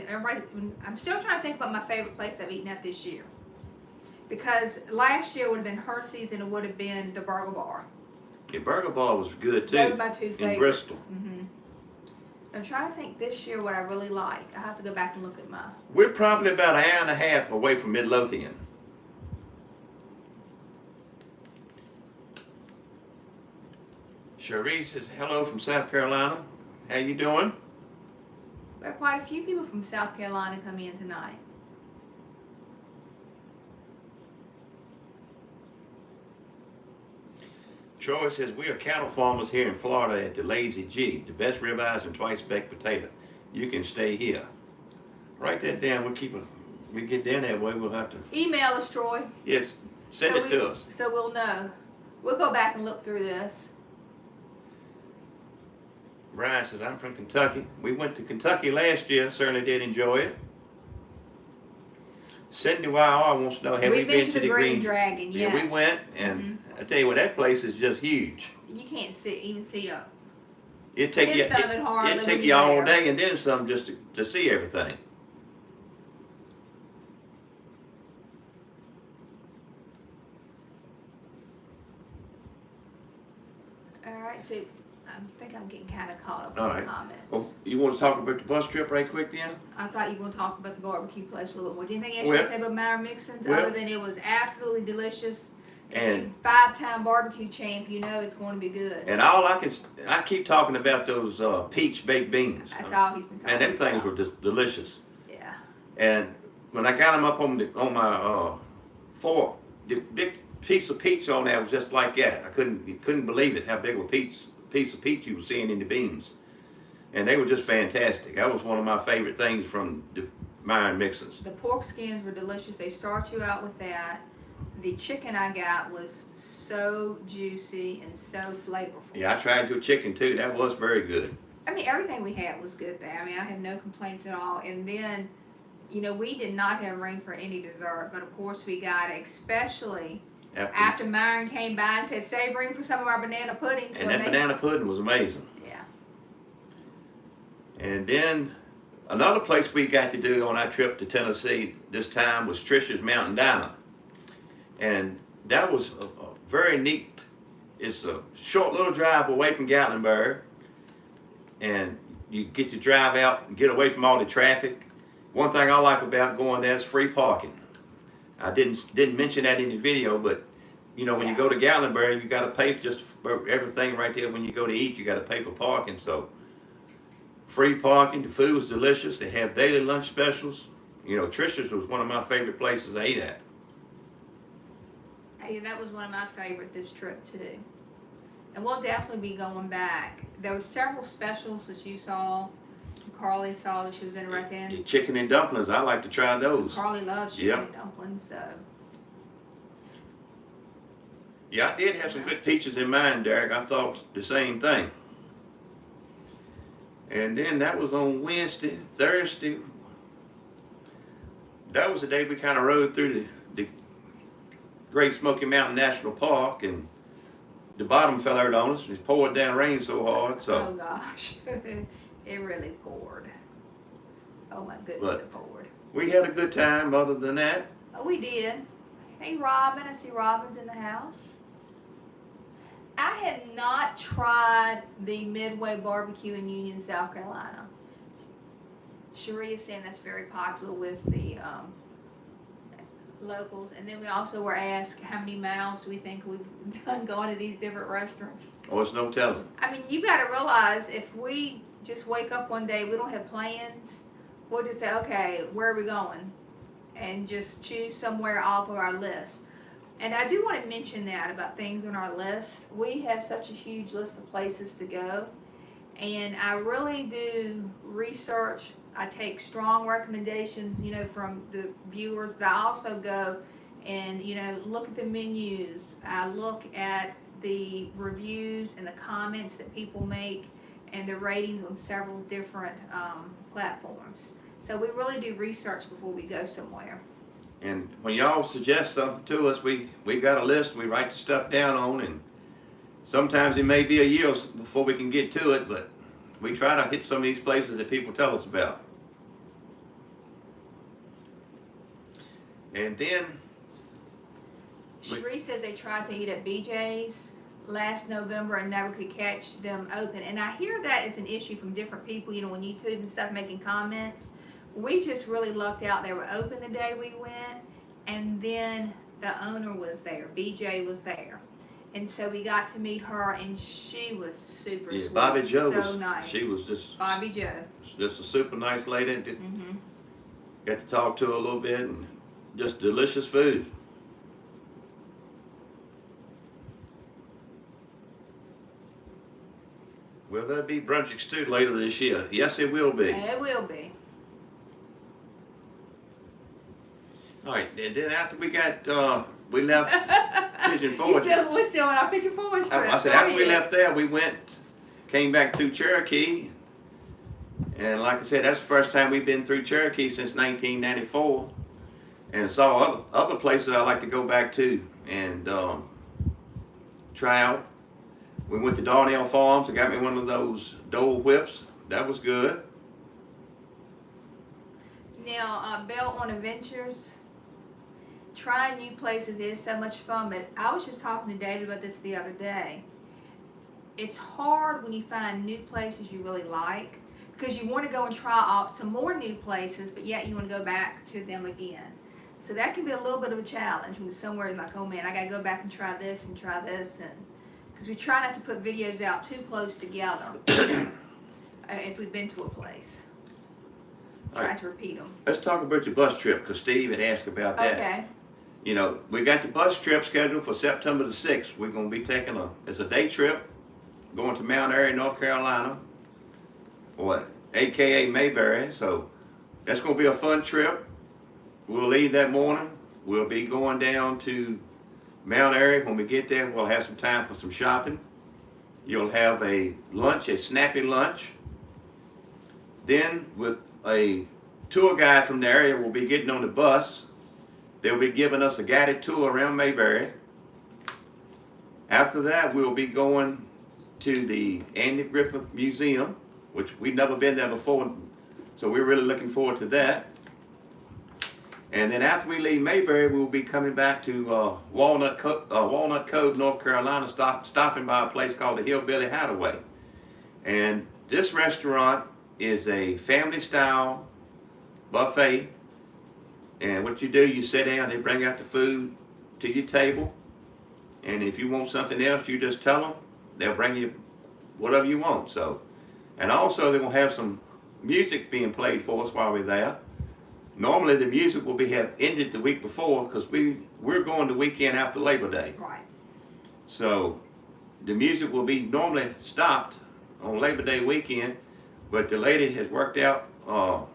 I'm still trying to think about my favorite place I've eaten at this year. Because last year would have been Hersey's and it would have been the Burger Bar. Yeah, Burger Bar was good too. Those are my two favorites. In Bristol. Mm-hmm. I'm trying to think this year what I really like. I have to go back and look at my... We're probably about an hour and a half away from Midlothian. Cherie says hello from South Carolina. How you doing? There are quite a few people from South Carolina coming in tonight. Troy says we are cattle farmers here in Florida at the Lazy G. The best ribeyes and twice baked potato. You can stay here. Write that down. We get down that way. We'll have to Email us, Troy. Yes, send it to us. So we'll know. We'll go back and look through this. Brian says, I'm from Kentucky. We went to Kentucky last year. Certainly did enjoy it. Cindy YR wants to know, have we been to the Green Dragon? Yes. Yeah, we went, and I tell you what, that place is just huge. You can't even see up. It'd take you all day and then some just to see everything. All right, so I think I'm getting kind of caught up All in right. the comments. Well, you want to talk about the bus trip right quick then? I thought you were going to talk about the barbecue place a little bit more. Do you think else you want to say about Myron Mixon's other than it was absolutely delicious? And 5-time barbecue champ, you know it's going to be good. And I keep talking about those peach baked beans. That's all he's been talking about. And them things were just delicious. Yeah. And when I got them up on my fork, the big piece of peach on there was just like that. I couldn't believe it how big of a piece of peach you were seeing in the beans, and they were just fantastic. That was one of my favorite things from the Myron Mixons. The pork skins were delicious. They start you out with that. The chicken I got was so juicy and so flavorful. Yeah, I tried your chicken too. That was very good. I mean, everything we had was good there. I mean, I had no complaints at all. And then, you know, we did not have room for any dessert, but of course we got it, especially after Myron came by and said, save room for some of our banana puddings. And that banana pudding was amazing. Yeah. And then another place we got to do on our trip to Tennessee this time was Trisha's Mountain Diner. And that was a very neat, it's a short little drive away from Gatlinburg. And you get to drive out and get away from all the traffic. One thing I like about going there is free parking. I didn't mention that in the video, but you know, when you go to Gatlinburg, you got to pay just for everything right there. When you go to eat, you got to pay for parking. So free parking. The food was delicious. They have daily lunch specials. You know, Trisha's was one of my favorite places I ate at. Hey, that was one of my favorite this trip too. And we'll definitely be going back. There were several specials that you saw. Carly saw that she was interested in. The chicken and dumplings, I like to try those. Carly loves chicken and dumplings, so. Yeah, I did have some good peaches in mind, Derek. I thought the same thing. And then that was on Wednesday, Thursday. That was the day we kind of rode through the Great Smoky Mountain National Park, and the bottom fell out on us. It poured down rain so hard. So. Oh gosh, it really poured. Oh my goodness, But it poured. We had a good time. Other than that, Oh, we did. Hey, Robin, I see Robin's in the house. I have not tried the Midway Barbecue in Union, South Carolina. Cherie is saying that's very popular with the locals. And then we also were asked how many miles do we think we've done going to these different restaurants. oh, it's no telling. I mean, you got to realize if we just wake up one day, we don't have plans, we'll just say, okay, where are we going? And just choose somewhere off of our list. And I do want to mention that about things on our list. We have such a huge list of places to go. And I really do research. I take strong recommendations, you know, from the viewers, but I also go and, you know, look at the menus. I look at the reviews and the comments that people make and the ratings on several different platforms. So we really do research before we go somewhere. And when y'all suggest something to us, we got a list we write the stuff down on, and sometimes it may be a year before we can get to it, but we try to hit some of these places that people tell us about. And then Cherie says they tried to eat at BJ's last November and never could catch them open. And I hear that is an issue from different people, you know, on YouTube and stuff making comments. We just really lucked out. They were open the day we went, and then the owner was there. BJ was there. And so we got to meet her, and she was super sweet. Bobby Joe so was nice. She was just Bobby Joe. Just a super nice lady. Just got to talk to her a little bit, and just delicious food. Will there be brunch stew later this year? Yes, it will be. It will be. All right, and then after we got, we left Pigeon Forge. We're still on our Pigeon Forge trip. I said after we left there, we came back through Cherokee. And like I said, that's the first time we've been through Cherokee since 1994. And saw other places I like to go back to and try out. We went to Darnell Farms and got me one of those Dole whips. That was good. Now, Bell on Adventures. Trying new places is so much fun, but I was just talking to David about this the other day. It's hard when you find new places you really like, because you want to go and try out some more new places, but yet you want to go back to them again. So that can be a little bit of a challenge when somewhere you're like, oh man, I got to go back and try this, and because we try not to put videos out too close together if we've been to a place. Try to repeat them. Let's talk about your bus trip, because Steve had asked about that. Okay. You know, we got the bus trip scheduled for September the 6th. We're going to be taking it's a day trip, going to Mount Airy, North Carolina, or AKA Mayberry. So that's going to be a fun trip. We'll leave that morning. We'll be going down to Mount Airy. When we get there, we'll have some time for some shopping. You'll have a lunch, a snappy lunch. then with a tour guide from the area will be getting on the bus. They'll be giving us a guided tour around Mayberry. After that, we'll be going to the Andy Griffith Museum, which we've never been there before, so we're really looking forward to that. And then after we leave Mayberry, we'll be coming back to Walnut Cove, North Carolina, stopping by a place called the Hillbilly Hideaway. And this restaurant is a family-style buffet. And what you do, you sit down, they bring out the food to your table. And if you want something else, you just tell them. They'll bring you whatever you want. So, and also they're gonna have some music being played for us while we're there. Normally the music will have ended the week before because we're going the weekend after Labor Day. Right. So the music will be normally stopped on Labor Day weekend, but the lady has worked out a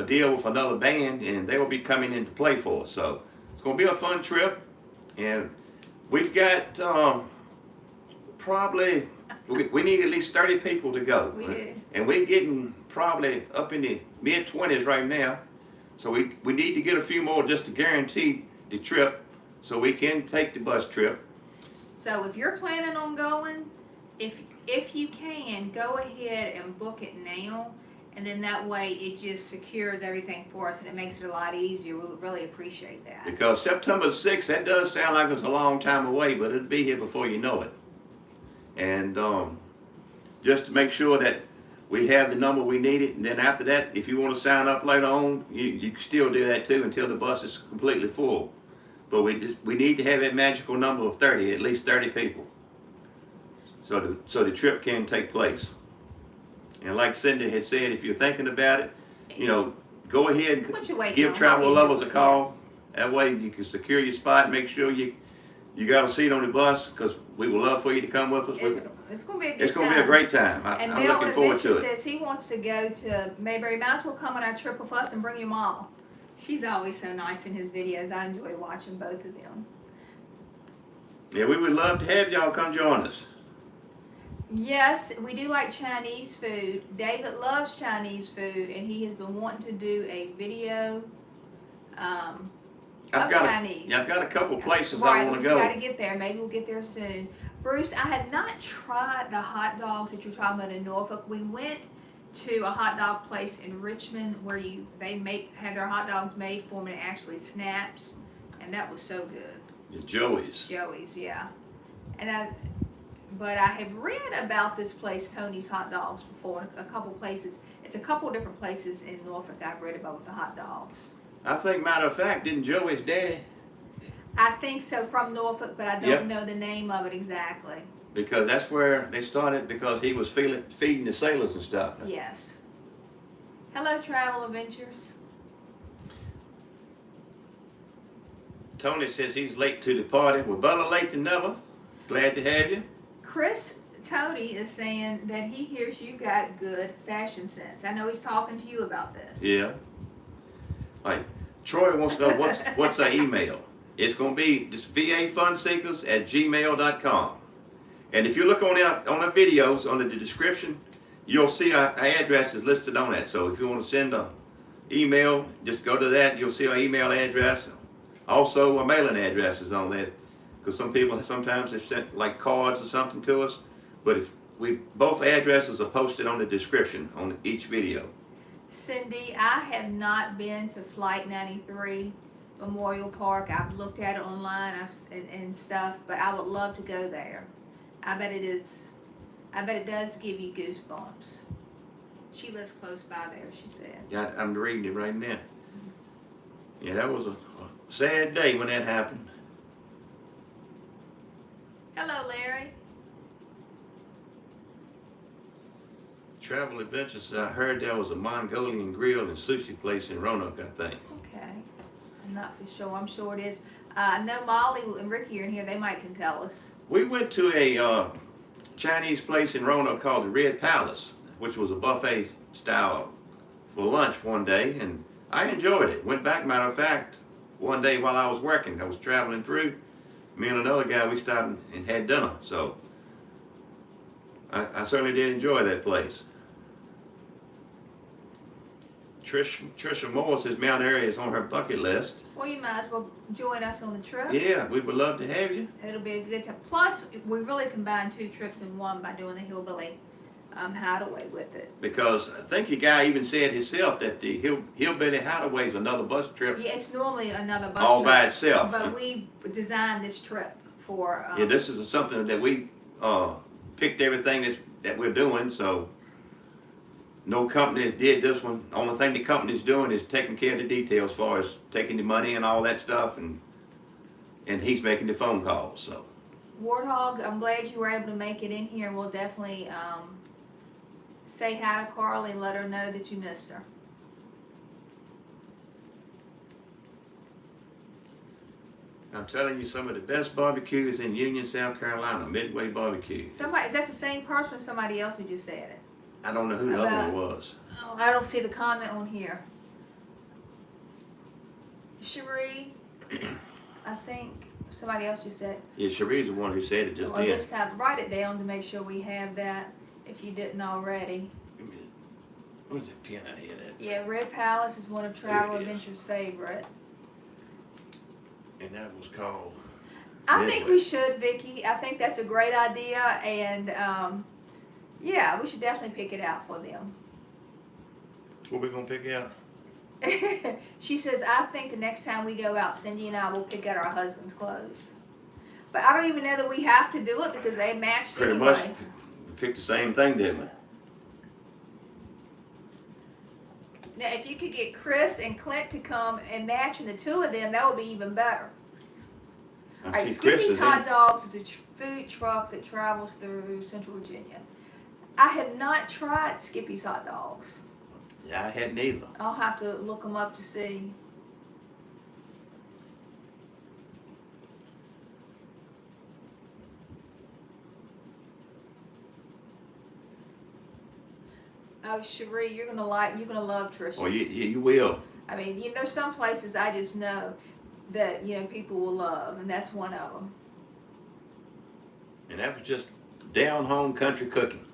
deal with another band, and they will be coming in to play for us. So it's going to be a fun trip, and we've got probably we need at least 30 people to go. We do. And we're getting probably up in the mid-20s right now. So we need to get a few more just to guarantee the trip so we can take the bus trip. So if you're planning on going, if you can, go ahead and book it now. And then that way it just secures everything for us and it makes it a lot easier. We would really appreciate that. Because September 6th, that does sound like it's a long time away, but it'll be here before you know it. And just to make sure that we have the number we needed, and then after that, if you want to sign up later on, you can still do that too until the bus is completely full. But we need to have that magical number of 30, at least 30 people, so the trip can take place. And like Cindy had said, if you're thinking about it, go ahead and give travel lovers a call. That way you can secure your spot, make sure you got a seat on the bus, because we would love for you to come with us. It's going to be a good time. It's going to be a great time. I'm looking forward to it. Says he wants to go to Mayberry. Might as well come on our trip with us and bring your mom. She's always so nice in his videos. I enjoy watching both of them. Yeah, we would love to have y'all come join us. Yes, we do like Chinese food. David loves Chinese food, and he has been wanting to do a video Chinese. I've got a couple places I want to go. Right, we got to get there. Maybe we'll get there soon. Bruce, I have not tried the hot dogs that you're talking about in Norfolk. We went to a hot dog place in Richmond where they have their hot dogs made for them and it actually snaps, and that was so good. Yeah, Joey's, yeah. But I have read about this place, Tony's Hot Dogs, before. A couple places. It's a couple different places in Norfolk I've read about with the hot dogs. I think, matter of fact, didn't Joey's daddy? I think so, from Norfolk, but I don't know the name of it exactly. Because that's where they started, because he was feeding the sailors and stuff. Yes. Hello, Travel Adventures. Tony says he's late to the party. Well, better late than never. Glad to have you. Tony is saying that he hears you got good fashion sense. I know he's talking to you about this. Yeah. Like, Troy wants to know what's our email. It's going to be just vafunseekers@gmail.com. And if you look on the videos, under the description, you'll see our address is listed on that. So if you want to send an email, just go to that. You'll see our email address. Also, our mailing address is on that. Because some people sometimes have sent like cards or something to us. But both addresses are posted on the description on each video. Cindy, I have not been to Flight 93 Memorial Park. I've looked at it online and stuff, but I would love to go there. I bet it does give you goosebumps. She lives close by there, she said. Yeah, I'm reading it right now. Yeah, that was a sad day when that happened. Hello, Larry. Travel Adventures, I heard there was a Mongolian grill and sushi place in Roanoke, I think. Okay. I'm not for sure. I'm sure it is. I know Molly and Ricky are in here. They might can tell us. We went to a Chinese place in Roanoke called the Red Palace, which was a buffet style for lunch one day, and I enjoyed it. Went back, matter of fact, one day while I was working. I was traveling through. Me and another guy, we stopped and had dinner. So I certainly did enjoy that place. Trisha Moore says Mount Airy is on her bucket list. Well, you might as well join us on the trip. Yeah, we would love to have you. It'll be a good time. Plus, we really combine 2 trips in one by doing the hillbilly hideaway with it. Because I think the guy even said himself that the hillbilly hideaway is another bus trip Yeah, it's normally another bus all trip, by itself. but we designed this trip for. Yeah, this is something that we picked everything that we're doing. So no company did this one. Only thing the company's doing is taking care of the details, as far as taking the money and all that stuff, and he's making the phone calls. So Warthog, I'm glad you were able to make it in here. We'll definitely say hi to Carly and let her know that you missed her. I'm telling you, some of the best barbecues in Union, South Carolina, Midway Barbecue. Is that the same person or somebody else who just said it? I don't know who the other one was. Oh, I don't see the comment on here. Cherie, I think somebody else just said. Yeah, Cherie's the one who said it just Well, then. this time, write it down to make sure we have that if you didn't already. Where's that pen out here? Yeah, Red Palace is one of Travel Here it is. Adventure's favorite. And that was called. I Midway. think we should, Vicky. I think that's a great idea, and yeah, we should definitely pick it out for them. What we gonna pick out? She says, I think the next time we go out, Cindy and I will pick out our husband's clothes. But I don't even know that we have to do it because they matched Pretty anyway. much, we picked the same thing, didn't we? Now, if you could get Chris and Clint to come and match in the 2 of them, that would be even better. All right, see Chris Skippy's is Hot in. Dogs is a food truck that travels through Central Virginia. I have not tried Skippy's Hot Dogs. Yeah, I hadn't either. I'll have to look them up to see. Oh, Cherie, you're gonna love Trisha. Oh, you will. I mean, there's some places I just know that people will love, and that's one of them. And that was just down home country cooking.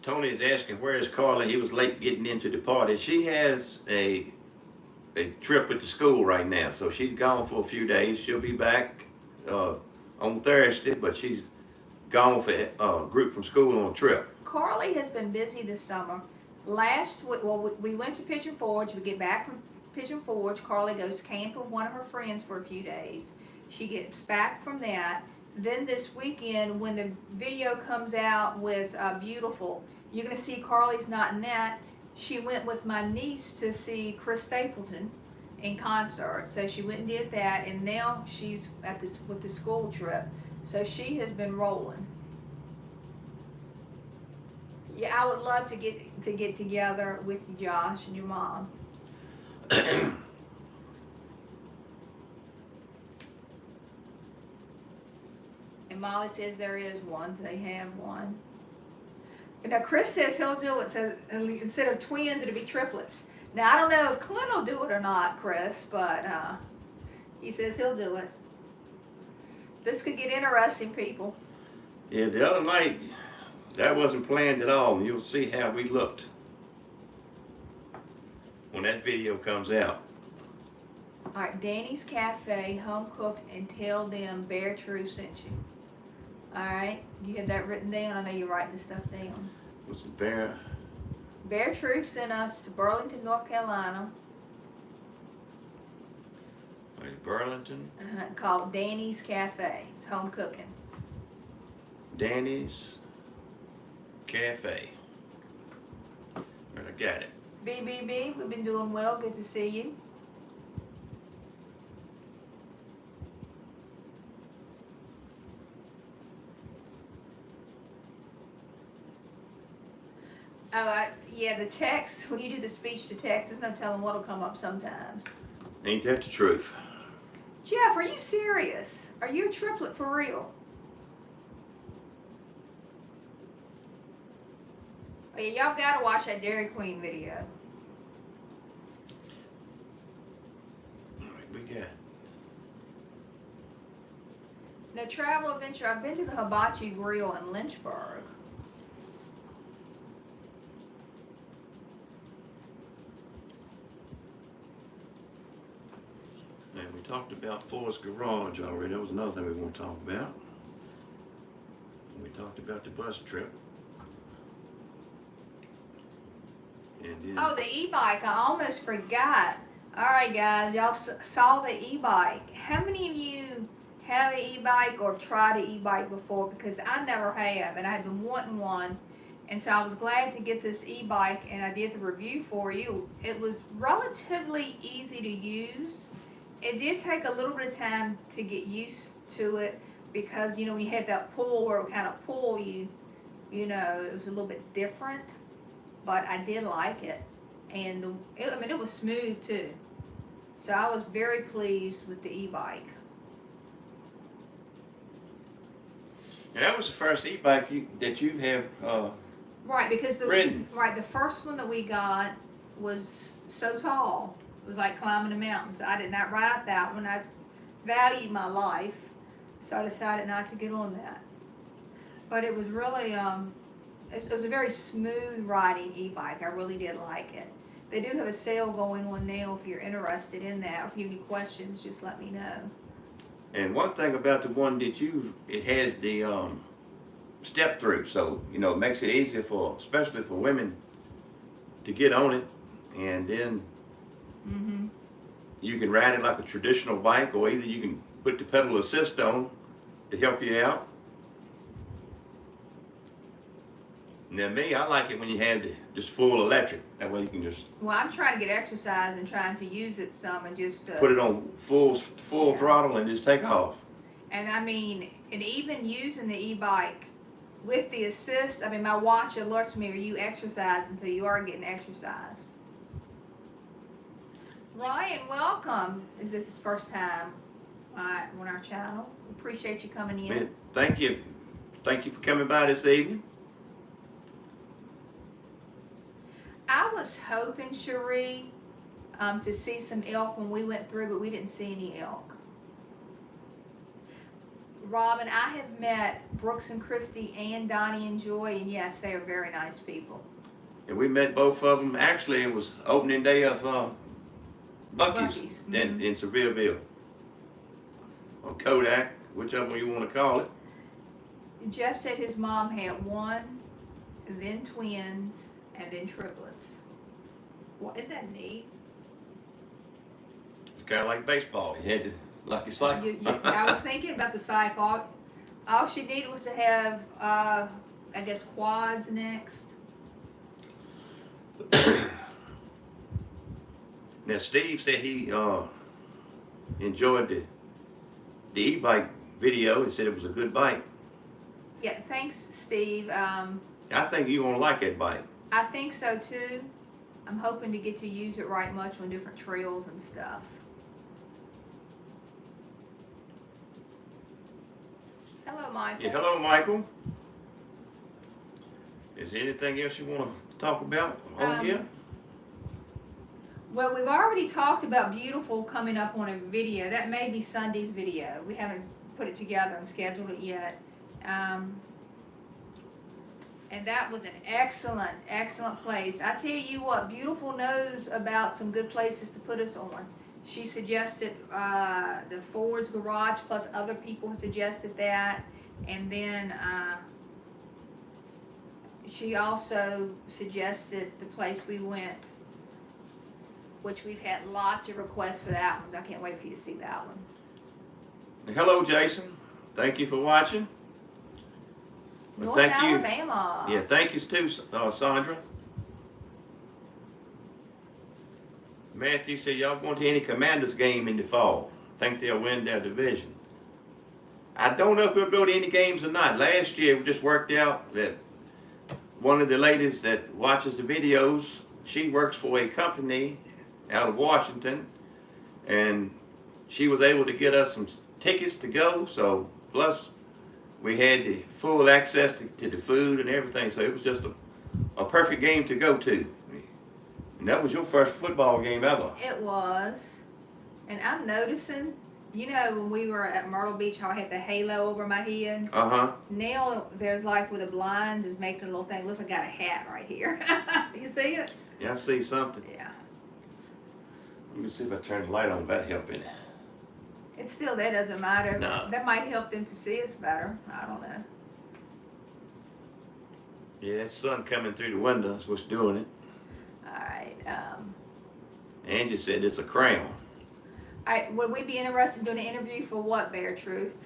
Tony is asking, where is Carly? He was late getting into the party. She has a trip with the school right now, so she's gone for a few days. She'll be back on Thursday, but she's gone for a group from school on a trip. Carly has been busy this summer. We went to Pigeon Forge. We get back from Pigeon Forge. Carly goes camping with one of her friends for a few days. She gets back from that. Then this weekend, when the video comes out with Beautiful, you're going to see Carly's not in that. She went with my niece to see Chris Stapleton in concert. So she went and did that, and now she's with the school trip. So she has been rolling. Yeah, I would love to get together with you, Josh, and your mom. And Molly says there is one, so they have one. Now Chris says he'll do it, so instead of twins, it'll be triplets. Now I don't know if Clint will do it or not, Chris, but he says he'll do it. This could get interesting, people. Yeah, the other night, that wasn't planned at all. You'll see how we looked when that video comes out. All right, Danny's Cafe, home cooked, and tell them Bear True sent you. All right, you have that written down? I know you're writing this stuff down. What's it, Bear? Bear True sent us to Burlington, North Carolina. Burlington. Called Danny's Cafe. It's home cooking. Danny's Cafe. Right, I got it. BBB, we've been doing well. Good to see you. Oh, yeah, the text, when you do the speech to text, there's no telling what'll come up sometimes. Ain't that the truth? Jeff, are you serious? Are you a triplet for real? Oh, yeah, y'all gotta watch that Dairy Queen video. All right, we got. Now, Travel Adventure, I've been to the Hibachi Grill in Lynchburg. And we talked about Ford's Garage already. That was another thing we want to talk about. We talked about the bus trip. And then, Oh, the e-bike. I almost forgot. All right, guys. Y'all saw the e-bike. How many of you have an e-bike or have tried an e-bike before? Because I never have, and I have been wanting one. And so I was glad to get this e-bike, and I did the review for you. It was relatively easy to use. It did take a little bit of time to get used to it because, you know, when you had that pull where it would kind of pull you, you know, it was a little bit different. But I did like it. And, I mean, it was smooth too. So I was very pleased with the e-bike. and that was the first e-bike that you have Right, because ridden. the first one that we got was so tall. It was like climbing a mountain. So I did not ride that one. I valued my life, so I decided not to get on that. But it was really it was a very smooth riding e-bike. I really did like it. They do have a sale going on now if you're interested in that. If you have any questions, just let me know. And one thing about the one that it has the step through, so you know it makes it easier for, especially for women, to get on it, and then you can ride it like a traditional bike, or either you can put the pedal assist on to help you out. And then me, I like it when you have the just full electric. That way you can just Well, I'm trying to get exercise and trying to use it some and just put it on full Yeah. throttle and just take off. And I mean, and even using the e-bike with the assist, I mean, my watch alerts me, are you exercising? So you are getting exercise. Ryan, welcome. Is this his first time on our channel? Appreciate you coming in. Man, thank you for coming by this evening. I was hoping, Cherie, to see some elk when we went through, but we didn't see any elk. Robin, I have met Brooks and Christy and Donnie and Joy, and yes, they are very nice people. And we met both of them. Actually, it was opening day of Buc-ee's in Sevierville, or Kodak, whichever one you want to call it. Jeff said his mom had one, then twins, and then triplets. Well, isn't that neat? It's kind of like baseball. You had to, like your cycle. I was thinking about the cycle. All she needed was to have, I guess, quads next. Now, Steve said he enjoyed the e-bike video. He said it was a good bike. Yeah, thanks, Steve. I think you're going to like that bike. I think so too. I'm hoping to get to use it right much on different trails and stuff. Hello, Michael. Yeah, hello, Michael. Is there anything else you want to talk about on here? Well, we've already talked about Beautiful coming up on a video. That may be Sunday's video. We haven't put it together and scheduled it yet. And that was an excellent, excellent place. I tell you what, Beautiful knows about some good places to put us on. She suggested the Ford's Garage, plus other people have suggested that. And then she also suggested the place we went, which we've had lots of requests for that one. So I can't wait for you to see that one. Hello, Jason. Thank you for watching. North thank you. Alabama. Yeah, thank you too, Sandra. Matthew said, y'all going to any Commanders game in the fall? Think they'll win their division? I don't know if we'll go to any games or not. Last year, it just worked out that one of the ladies that watches the videos, she works for a company out of Washington, and she was able to get us some tickets to go, so plus we had the full access to the food and everything, so it was just a perfect game to go to. And that was your first football game ever. It was. And I'm noticing, you know, when we were at Myrtle Beach, how I had the halo over my head. Now there's like where the blinds is making a little thing. It looks like I got a hat right here. You see it? Yeah, I see something. Yeah. Let me see if I turn the light on. That help in it. It's still, that doesn't matter. No. That might help them to see us better. I don't know. Yeah, that sun coming through the windows was doing it. Alright, Angie said it's a crown. alright, would we be interested in doing an interview for what, Bear Truth?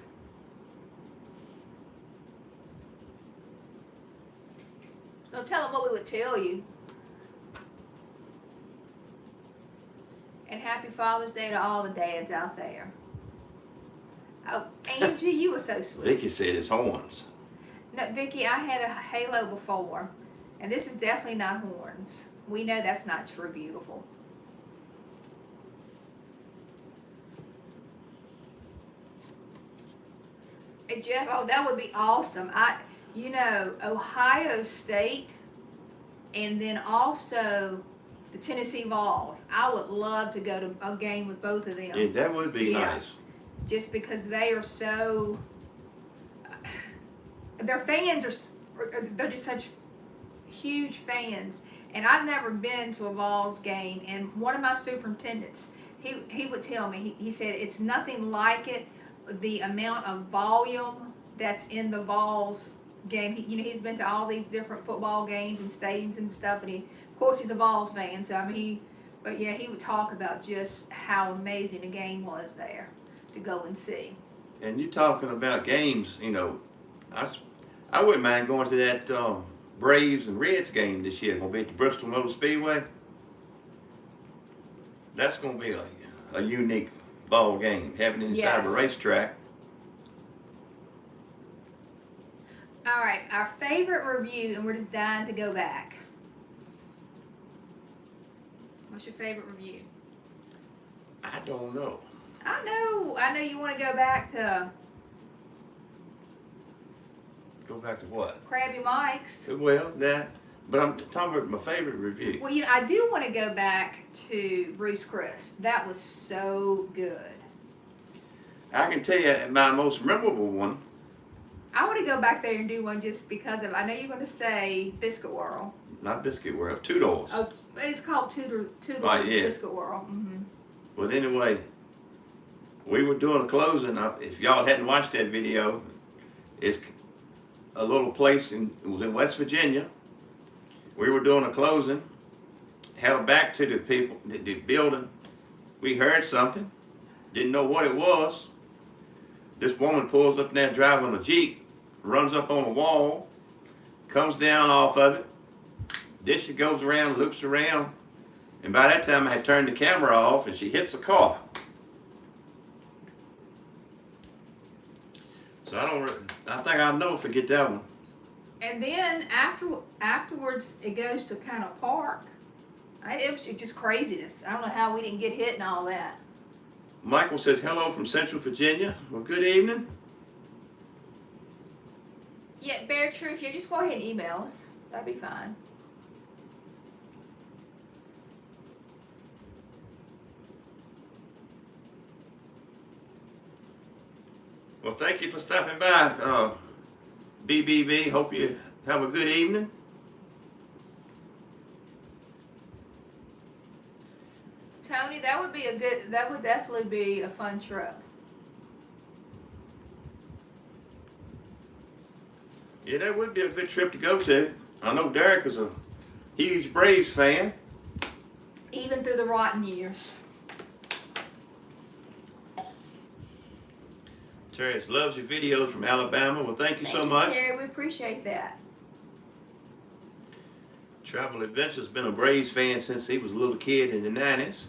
Don't tell them what we would tell you. And happy Father's Day to all the dads out there. Oh, Angie, you were so sweet. Vicky said it's horns. No, Vicky, I had a halo before, and this is definitely not horns. We know that's not true, beautiful. Hey, Jeff, oh, that would be awesome. Ohio State, and then also the Tennessee Vols. I would love to go to a game with both of them. Yeah, that would be nice. Just because they are so, their fans they're just such huge fans. And I've never been to a Vols game, and one of my superintendents, he would tell me, he said it's nothing like it, the amount of volume that's in the Vols game. He's been to all these different football games and stadiums and stuff, and of course he's a Vols fan, so he would talk about just how amazing the game was there to go and see. And you talking about games, I wouldn't mind going to that Braves and Reds game this year. Gonna be at the Bristol Motor Speedway. That's gonna be a unique ball game happening inside the racetrack. All right, our favorite review, and we're just dying to go back. What's your favorite review? I don't know. I know you want to go back to. Go back to what? Krabby Mike's. Well, but I'm talking about my favorite review. Well, I do want to go back to Bruce Chris. That was so good. I can tell you my most memorable one. I want to go back there and do one just because of. I know you're going to say Biscuit Whirl. Not Biscuit Whirl, Toodles. Oh, it's called Toodles Right, yeah. Biscuit Whirl. Mm-hmm. Well, anyway, we were doing a closing. If y'all hadn't watched that video, it's a little place it was in West Virginia. We were doing a closing, held back to the people, the building. We heard something, didn't know what it was. This woman pulls up there driving a Jeep, runs up on a wall, comes down off of it. Then she goes around, loops around, and by that time I had turned the camera off and she hits a car. So I think I'll never forget that one. And then afterwards, it goes to kind of park. It was just craziness. I don't know how we didn't get hit and all that. Michael says, hello from Central Virginia. Well, good evening. Yeah, Bear Truth, just go ahead and email us. That'd be fine. Well, thank you for stopping by, BBB. Hope you have a good evening. Tony, that would definitely be a fun trip. Yeah, that would be a good trip to go to. I know Derek is a huge Braves fan. Even through the rotten years. Terry loves your videos from Alabama. Well, thank you so much. Terry, we appreciate that. Travel Adventure's been a Braves fan since he was a little kid in the 90s.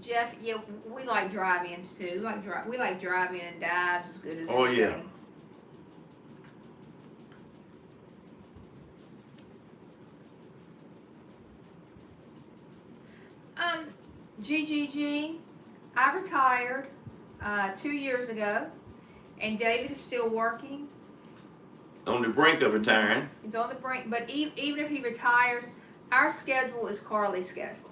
Jeff, yeah, we like drive-ins too. We like drive-in and dives as good as Oh, anything. yeah. GGG, I retired 2 years ago, and David is still working. On the brink of retiring. He's on the brink, but even if he retires, our schedule is Carly's schedule.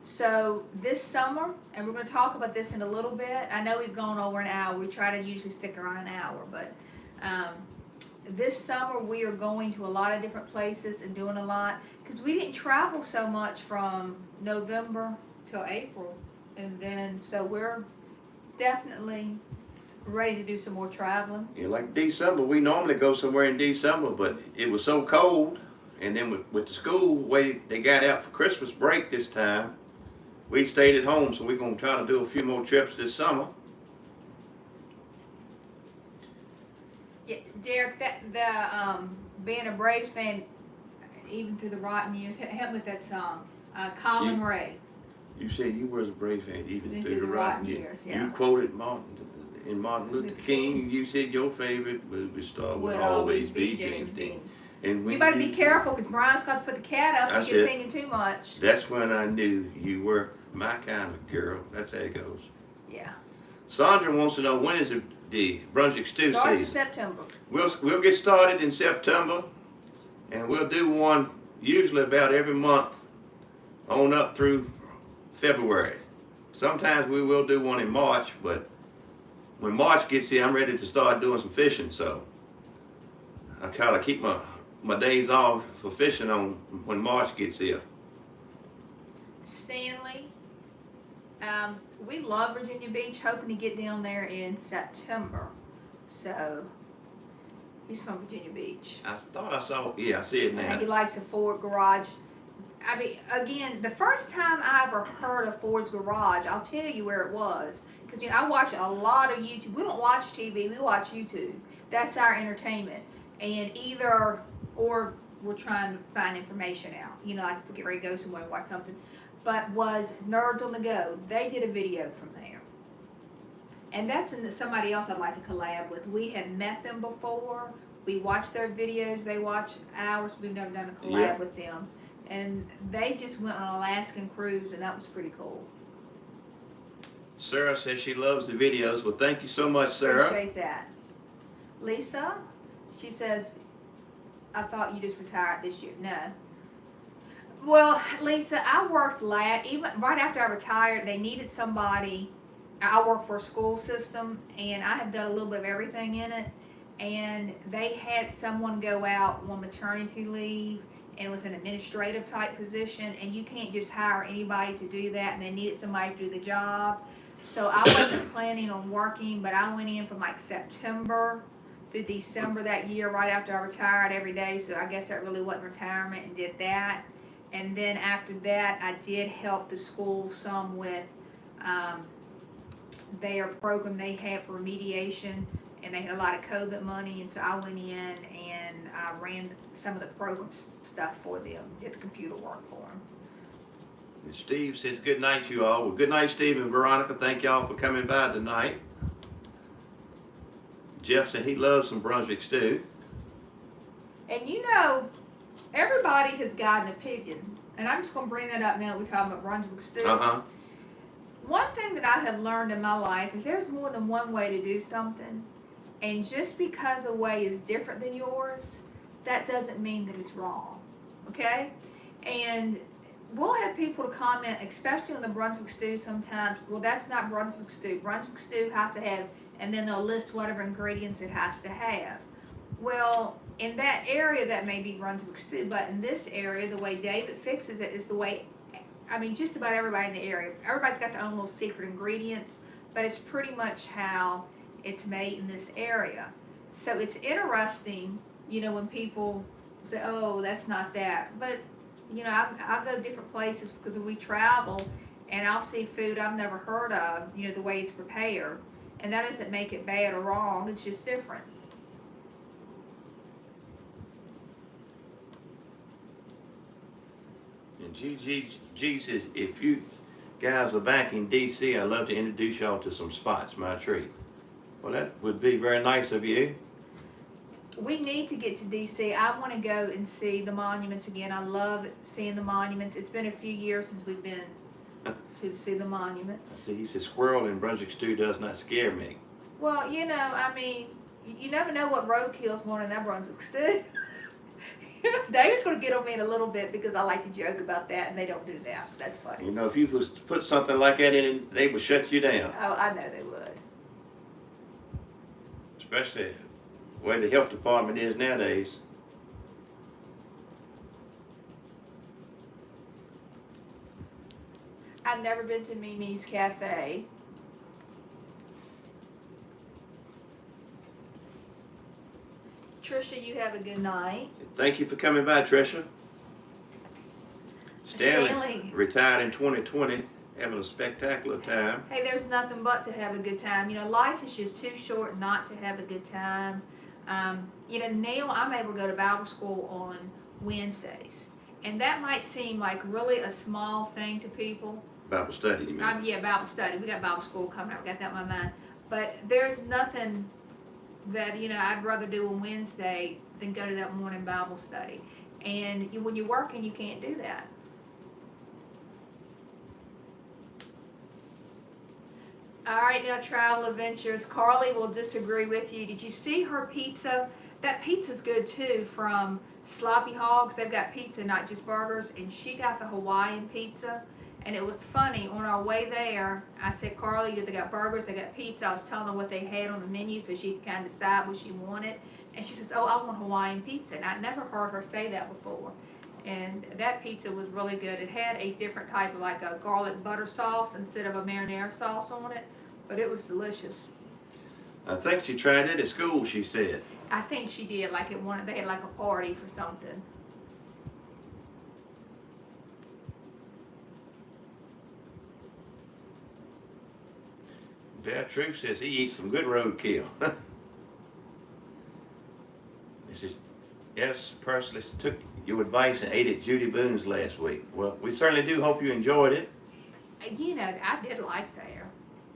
So this summer, and we're going to talk about this in a little bit. I know we've gone over an hour. We try to usually stick around an hour, but this summer we are going to a lot of different places and doing a lot because we didn't travel so much from November till April, and then so we're definitely ready to do some more traveling. Yeah, like December, we normally go somewhere in December, but it was so cold, and then with the school way they got out for Christmas break this time, we stayed at home. So we're gonna try to do a few more trips this summer. Yeah, Derek, being a Braves fan, even through the rotten years, help me with that song. Colin Ray. You said you was a Braves fan even through the rotten rotten years. years, yeah. You quoted Martin Luther King. You said your favorite movie star would always be James Dean. And when you better be careful because Brian's got to put the cat up and you're singing too much. That's when I knew you were my kind of girl. That's how it goes. Yeah. Sandra wants to know, when is the Brunswick stew Starts season? in September. We'll get started in September, and we'll do one usually about every month on up through February. Sometimes we will do one in March, but when March gets here, I'm ready to start doing some fishing. So I try to keep my days off for fishing on when March gets here. Stanley, we love Virginia Beach, hoping to get down there in September. So he's from Virginia Beach. I thought I saw, I see it now. He likes a Ford garage. I mean, again, the first time I ever heard of Ford's garage, I'll tell you where it was. Because, I watch a lot of YouTube. We don't watch TV, we watch YouTube. That's our entertainment. And or we're trying to find information out. Like if we get ready to go somewhere and watch something. But was Nerds on the Go. They did a video from there. And that's somebody else I'd like to collab with. We had met them before. We watched their videos. They watch ours. We've never done a collab with them. And they just went on an Alaskan cruise, and that was pretty cool. Sarah says she loves the videos. Well, thank you so much, Sarah. Appreciate that. Lisa, she says, I thought you just retired this year. No. Well, Lisa, I worked even right after I retired, they needed somebody. I work for a school system, and I have done a little bit of everything in it. And they had someone go out on maternity leave, and it was an administrative type position, and you can't just hire anybody to do that, and they needed somebody to do the job. So I wasn't planning on working, but I went in from like September through December that year, right after I retired every day. So I guess that really wasn't retirement, and did that. And then after that, I did help the school some with their program they had for remediation, and they had a lot of COVID money, and so I went in and I ran some of the program stuff for them, did the computer work for them. And Steve says, good night, you all. Well, good night, Steve and Veronica. Thank y'all for coming by tonight. Jeff said he loves some Brunswick stew. And everybody has got an opinion, and I'm just going to bring that up now that we're talking about Brunswick stew. One thing that I have learned in my life is there's more than one way to do something, and just because a way is different than yours, that doesn't mean that it's wrong, okay? And we'll have people to comment, especially on the Brunswick stew sometimes, well, that's not Brunswick stew. Brunswick stew has to have, and then they'll list whatever ingredients it has to have. Well, in that area, that may be Brunswick stew, but in this area, the way David fixes it is the way, just about everybody in the area, everybody's got their own little secret ingredients, but it's pretty much how it's made in this area. So it's interesting, when people say, oh, that's not that. But, I go different places because we travel, and I'll see food I've never heard of, the way it's prepared. And that doesn't make it bad or wrong, it's just different. And G says, if you guys are back in D.C., I'd love to introduce y'all to some spots, my treat. Well, that would be very nice of you. We need to get to D.C. I want to go and see the monuments again. I love seeing the monuments. It's been a few years since we've been to see the monuments. See, he says, squirrel in Brunswick stew does not scare me. Well, you never know what road kills more than that Brunswick stew. David's going to get on me in a little bit because I like to joke about that, and they don't do that. That's funny. If you was to put something like that in it, they would shut you down. Oh, I know they would. Especially the way the health department is nowadays. I've never been to Mimi's Cafe. Trisha, you have a good night. Thank you for coming by, Trisha. Stanley retired in 2020, having a spectacular time. Hey, there's nothing but to have a good time. You know, life is just too short not to have a good time. You know, now I'm able to go to Bible school on Wednesdays. And that might seem like really a small thing to people. Bible study, you mean? Yeah, Bible study. We got Bible school coming up. Got that in my mind. But there's nothing that, you know, I'd rather do on Wednesday than go to that morning Bible study. And when you're working, you can't do that. All right, now Travel Adventures. Carly will disagree with you. Did you see her pizza? That pizza's good too from Sloppy Hogs. They've got pizza, not just burgers. And she got the Hawaiian pizza. And it was funny, on our way there, I said, Carly, they got burgers, they got pizza. I was telling her what they had on the menu so she could kind of decide what she wanted. And she says, oh, I want Hawaiian pizza. And I'd never heard her say that before. And that pizza was really good. It had a different type of like a garlic butter sauce instead of a marinara sauce on it. But it was delicious. I think she tried it at school, she said. I think she did, like at one, they had like a party for something. Bear Truth says he eats some good roadkill. He says, yes, personally took your advice and ate at Judy Boone's last week. Well, we certainly do hope you enjoyed it. You know, I did like there.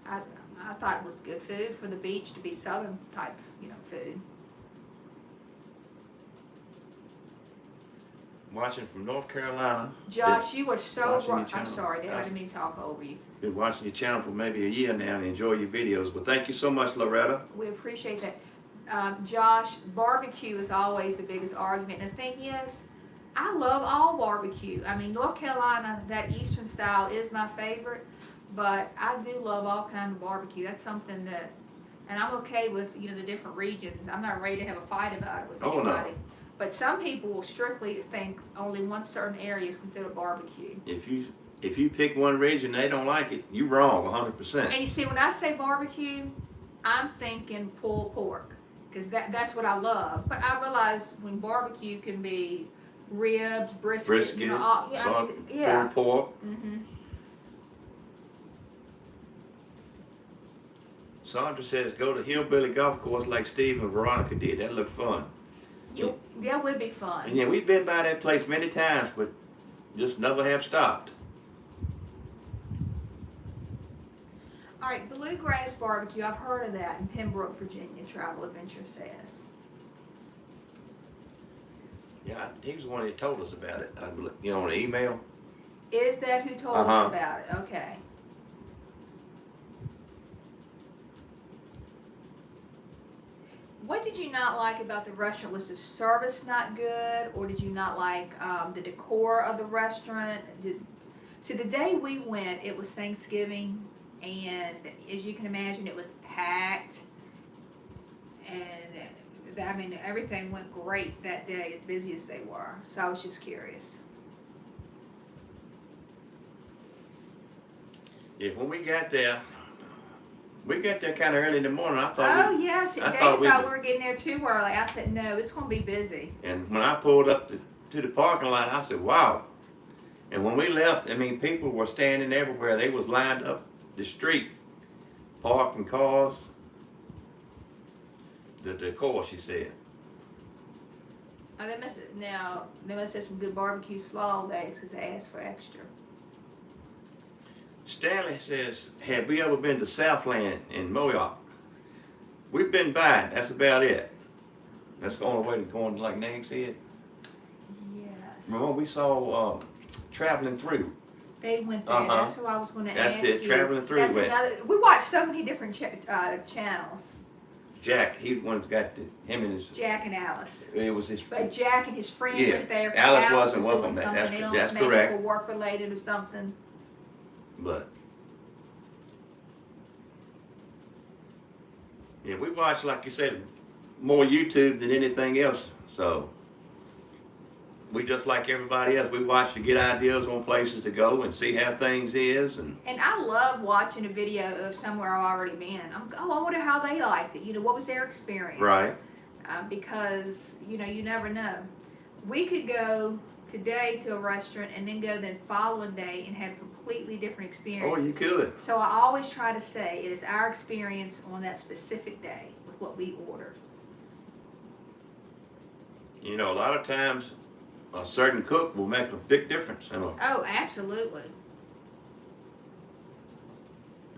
I thought it was good food for the beach to be southern type, you know, food. Watching from North Carolina. Josh, you were so Watching I'm sorry, I didn't mean to talk over you. Been watching your channel for maybe a year now and enjoy your videos. But thank you so much, Loretta. We appreciate that. Josh, barbecue is always the biggest argument. And the thing is, I love all barbecue. I mean, North Carolina, that Eastern style is my favorite. But I do love all kinds of barbecue. That's something that, and I'm okay with, you know, the different regions. I'm not ready to have a fight about it with anybody. No. But some people will strictly think only one certain area is considered barbecue. If you pick one region they don't like it, you're wrong 100%. And you see, when I say barbecue, I'm thinking pulled pork, because that's what I love. But I realize when barbecue can be ribs, brisket, you know, all, pulled pork. Mm-hmm. Sandra says go to Hillbilly Golf Course like Steve and Veronica did. That looked fun. That would be fun. And yeah, we've been by that place many times, but just never have stopped. All right, Bluegrass Barbecue. I've heard of that in Pembroke, Virginia. Travel Adventure says. Yeah, he was the one that told us about it. You know, on the email. Is that who told us about it? Okay. What did you not like about the restaurant? Was the service not good, or did you not like the decor of the restaurant? See, the day we went, it was Thanksgiving, and as you can imagine, it was packed, and I mean, everything went great that day, as busy as they were. So I was just curious. Yeah, when we got there kind of early in the morning. I thought. Oh yes, Dave thought we were getting there too early. I said no, it's going to be busy. And when I pulled up to the parking lot, I said, "Wow!" And when we left, I mean, people were standing everywhere. They was lined up the street, parking cars. The decor, she said. Oh, they must have some good barbecue slaw days because they asked for extra. Stanley says, have we ever been to Southland in Moyock? We've been by it. That's about it. That's the only way to go on, like Nang said. Yes. Remember we saw Traveling Through. They went there. That's who I was going to ask you. That's it, Traveling Through. We watched so many different channels. Jack, he's the one that's got him and his... Jack and Alice. It was his... But Jack and his friend went there. Alice wasn't was with them. That's maybe correct. For work related or something. But... yeah, we watch, like you said, more YouTube than anything else. So we just like everybody else. We watch to get ideas on places to go and see how things is. And I love watching a video of somewhere I've already been. I wonder how they liked it. You know, what was their experience? Right. because you know you never know. We could go today to a restaurant and then go the following day and have completely different Oh, experiences. you could. So I always try to say it is our experience on that specific day with what we ordered. You know, a lot of times a certain cook will make a big difference. You know? Oh, absolutely.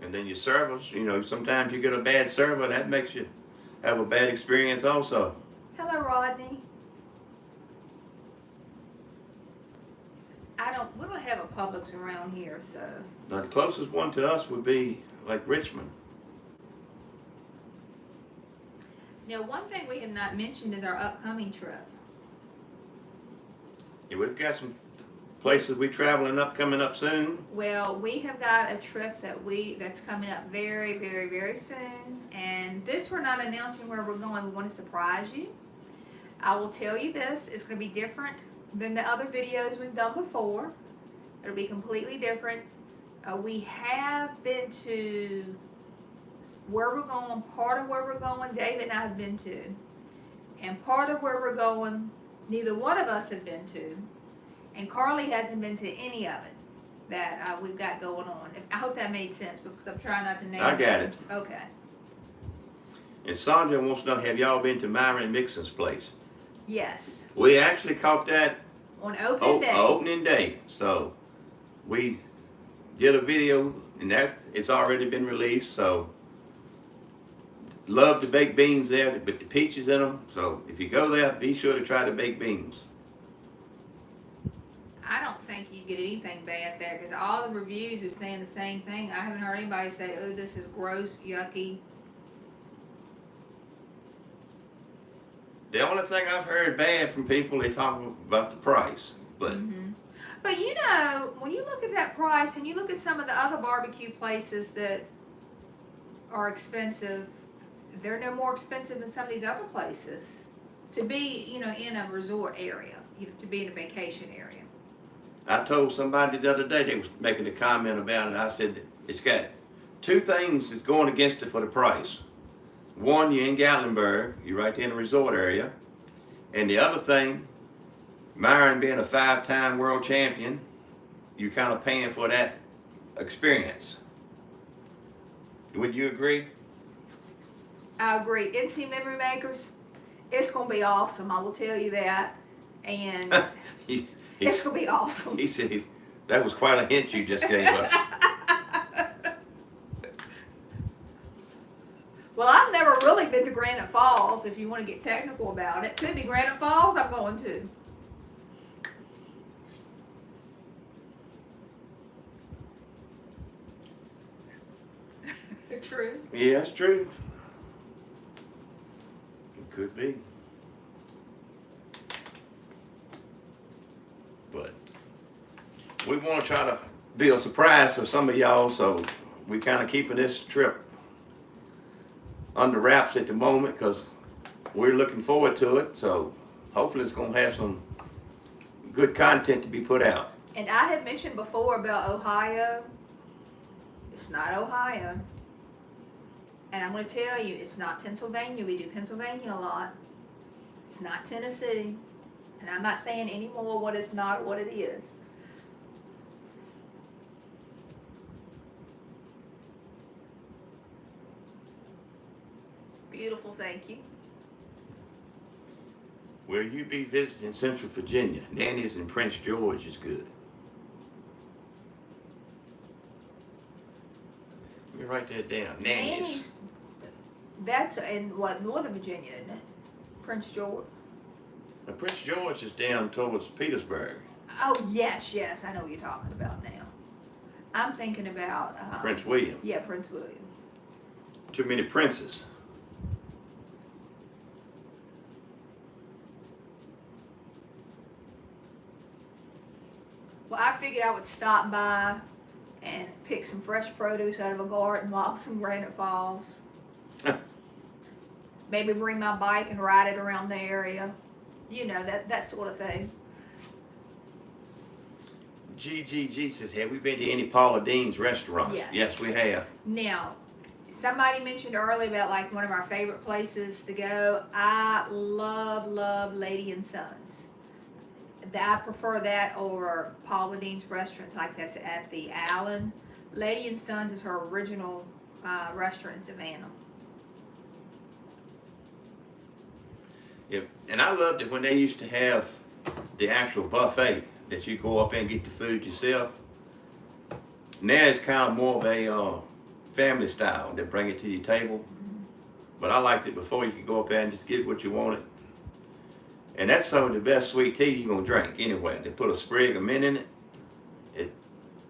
And then your servers, you know, sometimes you get a bad server, that makes you have a bad experience also. Hello, Rodney. We don't have a Publix around here, so. Now, the closest one to us would be like Richmond. Now, one thing we have not mentioned is our upcoming trip. Yeah, we've got some places we traveling up coming up soon. Well, we have got a trip that's coming up very, very, very soon. And this we're not announcing where we're going. We want to surprise you. I will tell you this, it's going to be different than the other videos we've done before. It'll be completely different. We have been to where we're going, part of where we're going, David and I have been to. And part of where we're going, neither one of us have been to. And Carly hasn't been to any of it that we've got going on. I hope that made sense because I'm trying not to name I got names. it. Okay. And Sandra wants to know, have y'all been to Myron Mixon's place? Yes. We actually caught that On opening day. opening day. So we did a video and that it's already been released. So love the baked beans there, but the peaches in them. So if you go there, be sure to try the baked beans. I don't think you get anything bad there because all the reviews are saying the same thing. I haven't heard anybody say, oh, this is gross, yucky. The only thing I've heard bad from people, they talk about the price. But But you know, when you look at that price and you look at some of the other barbecue places that are expensive, they're no more expensive than some of these other places. To be, you know, in a resort area, to be in a vacation area. I told somebody the other day, they was making a comment about it. I said, it's got two things that's going against it for the price. One, you're in Gatlinburg, you're right there in the resort area. And the other thing, Myron being a 5-time world champion, you're kind of paying for that experience. Would you agree? I agree. NC Memory Makers, it's going to be awesome. I will tell you that. And it's going to be awesome. He said that was quite a hint you just gave us. Well, I've never really been to Granite Falls, if you want to get technical about it. Could be Granite Falls, I'm going to. True. Yeah, it's true. It could be. But we want to try to be a surprise for some of y'all, so we kind of keeping this trip under wraps at the moment because we're looking forward to it. So hopefully it's going to have some good content to be put out. And I had mentioned before about Ohio. It's not Ohio. And I'm going to tell you, it's not Pennsylvania. We do Pennsylvania a lot. It's not Tennessee. And I'm not saying any more what it's not or what it is. Beautiful, thank you. Will you be visiting Central Virginia? Nanny's in Prince George is good. Let me write that down. Nanny's. That's in what, Northern Virginia, isn't it? Prince George. Now, Prince George is down towards Petersburg. Oh, yes, I know what you're talking about now. I'm thinking about... Prince William. Yeah, Prince William. Too many princes. Well, I figured I would stop by and pick some fresh produce out of a garden while some Granite Falls. Maybe bring my bike and ride it around the area. You know, that sort of thing. GGG says, have we been to any Paula Dean's restaurants? Yes. Yes, we have. Now, somebody mentioned earlier about like one of our favorite places to go. I love Lady and Sons. I prefer that over Paula Dean's restaurants, like that's at the Allen. Lady and Sons is her original restaurant in Savannah. Yep. And I loved it when they used to have the actual buffet that you go up and get the food yourself. Now it's kind of more of a family style. They bring it to your table. But I liked it before. You could go up there and just get what you wanted. And that's some of the best sweet tea you're going to drink anyway. They put a sprig of mint in it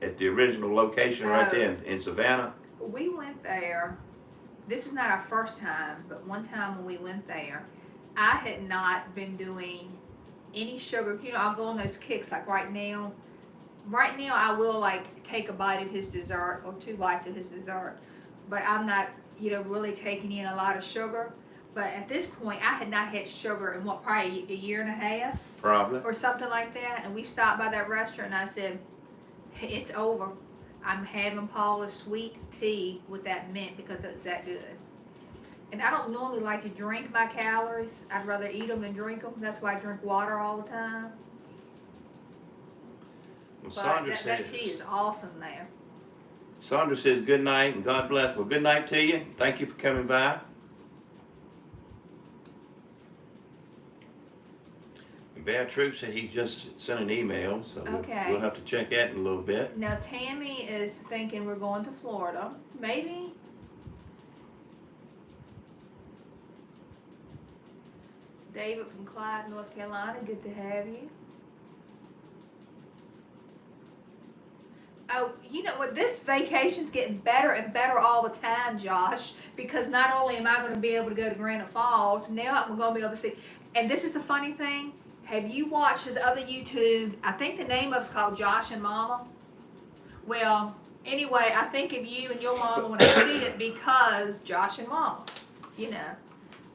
at the original location right there in Savannah. We went there. This is not our first time, but one time when we went there, I had not been doing any sugar. You know, I'll go on those kicks like right now. Right now, I will like take a bite of his dessert or 2 bites of his dessert, but I'm not, you know, really taking in a lot of sugar. But at this point, I had not had sugar in what, probably a year and a half? Probably. Or something like that. And we stopped by that restaurant and I said, it's over. I'm having Paula's sweet tea with that mint because it's that good. And I don't normally like to drink my calories. I'd rather eat them than drink them. That's why I drink water all the time. Well, But that tea is awesome there. Sandra says good night and God bless. Well, good night to you. Thank you for coming by. Bear Troop said he just sent an email, so Okay. we'll have to check that in a little bit. Now Tammy is thinking we're going to Florida. Maybe. David from Clyde, North Carolina, good to have you. Oh, you know what? This vacation's getting better and better all the time, Josh, because not only am I going to be able to go to Granite Falls, now I'm going to be able to see. And this is the funny thing. Have you watched his other YouTube? I think the name of it's called Josh and Mama. Well, anyway, I think of you and your mama when I see it because Josh and Mama, you know.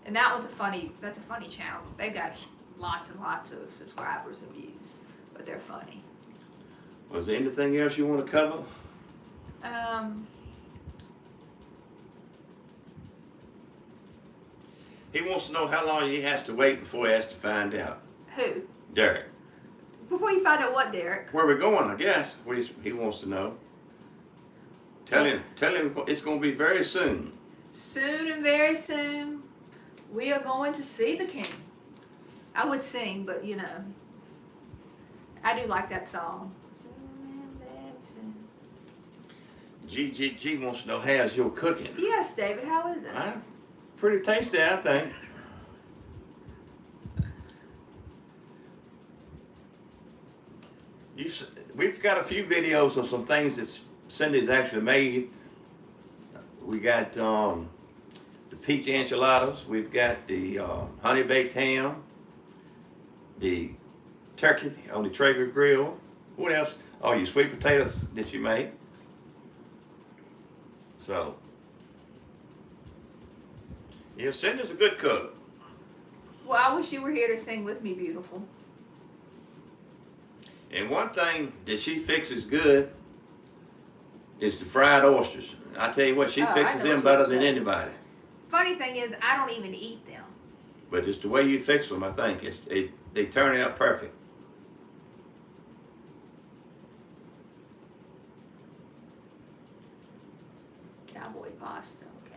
And that one's that's a funny channel. They got lots and lots of subscribers and views, but they're funny. Was there anything else you want to cover? He wants to know how long he has to wait before he has to find out. Who? Derek. Before you find out what, Derek? Where we're going, I guess. He wants to know. Tell him it's going to be very soon. Soon and very soon, we are going to see the King. I would sing, but you know, I do like that song. G wants to know how's your cooking. Yes, David, how is it? Pretty tasty, I think. We've got a few videos of some things that Cindy's actually made. We got the peach enchiladas. We've got the honey baked ham, the turkey on the Traeger grill. What else? Oh, your sweet potatoes that you made. So, yeah, Cindy's a good cook. Well, I wish you were here to sing with me, beautiful. And one thing that she fixes good is the fried oysters. I tell you what, she fixes them better than anybody. Funny thing is, I don't even eat them. But it's the way you fix them, I think. They turn out perfect. Cowboy pasta, okay.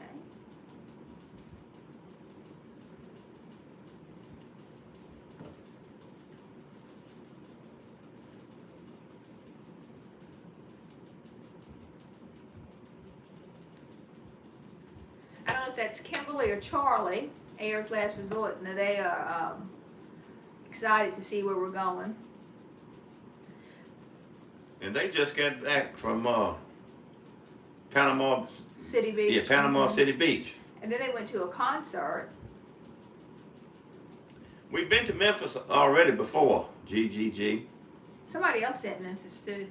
I don't know if that's Kimberly or Charlie, Ayers Last Resort. Now they are excited to see where we're going. And they just got back from Panama City Beach. Yeah, Panama City Beach. And then they went to a concert. We've been to Memphis already before, GGG. Somebody else said Memphis too.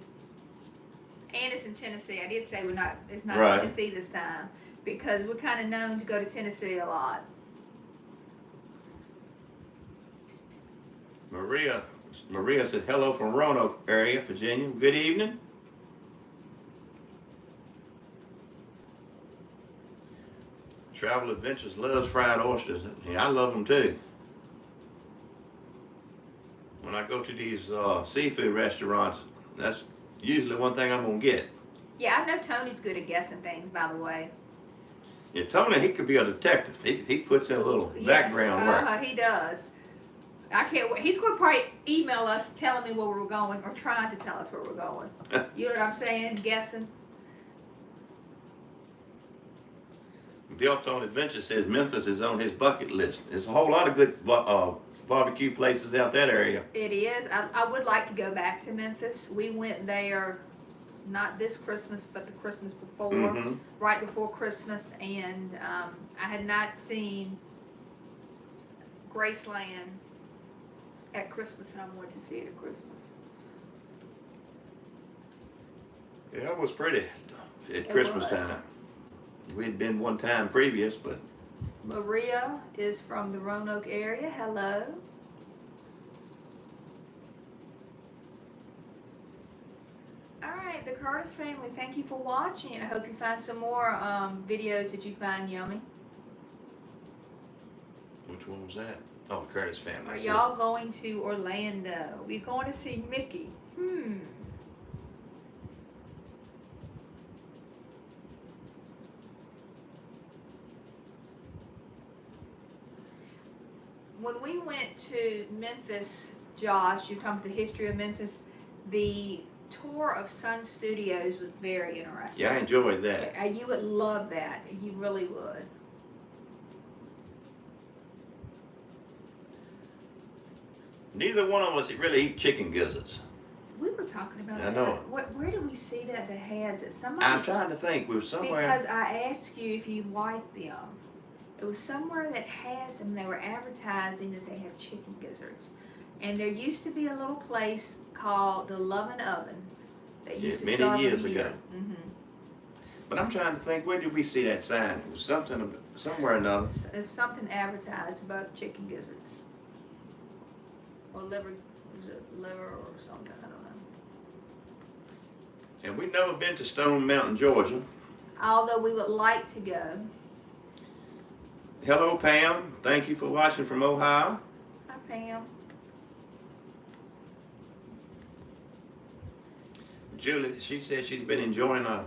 And it's in Tennessee. I did say it's not Right. Tennessee this time because we're kind of known to go to Tennessee a lot. Maria said hello from Roanoke area, Virginia. Good evening. Travel Adventures loves fried oysters. Yeah, I love them too. When I go to these seafood restaurants, that's usually one thing I'm gonna get. Yeah, I know Tony's good at guessing things, by the way. Yeah, Tony, he could be a detective. He puts in a little background work. He does. I can't wait. He's going to probably email us telling me where we're going, or trying to tell us where we're going. You know what I'm saying? Guessing. Built on Adventure says Memphis is on his bucket list. There's a whole lot of good barbecue places out that area. It is. I would like to go back to Memphis. We went there, not this Christmas, but the Christmas before, right before Christmas, and I had not seen Graceland at Christmas, and I wanted to see it at Christmas. Yeah, it was pretty at Christmas time. We'd been one time previous, but. Maria is from the Roanoke area. Hello. Alright, the Curtis family, thank you for watching. I hope you find some more videos that you find yummy. Which one was that? Oh, Curtis family. Are y'all going to Orlando? We're going to see Mickey. When we went to Memphis, Josh, you're talking about the history of Memphis, the tour of Sun Studios was very interesting. Yeah, I enjoyed that. You would love that. You really would. Neither one of us really eat chicken gizzards. We were talking about I that. know. Where did we see that has it? Somebody. I'm trying to think. We were somewhere. Because I asked you if you liked them. It was somewhere that has them. They were advertising that they have chicken gizzards. And there used to be a little place called the Lovin' Oven that used to serve many years them here. ago. But I'm trying to think, where did we see that sign? It was something, somewhere or another. It's something advertised about chicken gizzards. Or liver, is it liver or something? I don't know. And we've never been to Stone Mountain, Georgia. Although we would like to go. Hello, Pam. Thank you for watching from Ohio. Hi, Pam. Julie, she said she's been enjoying our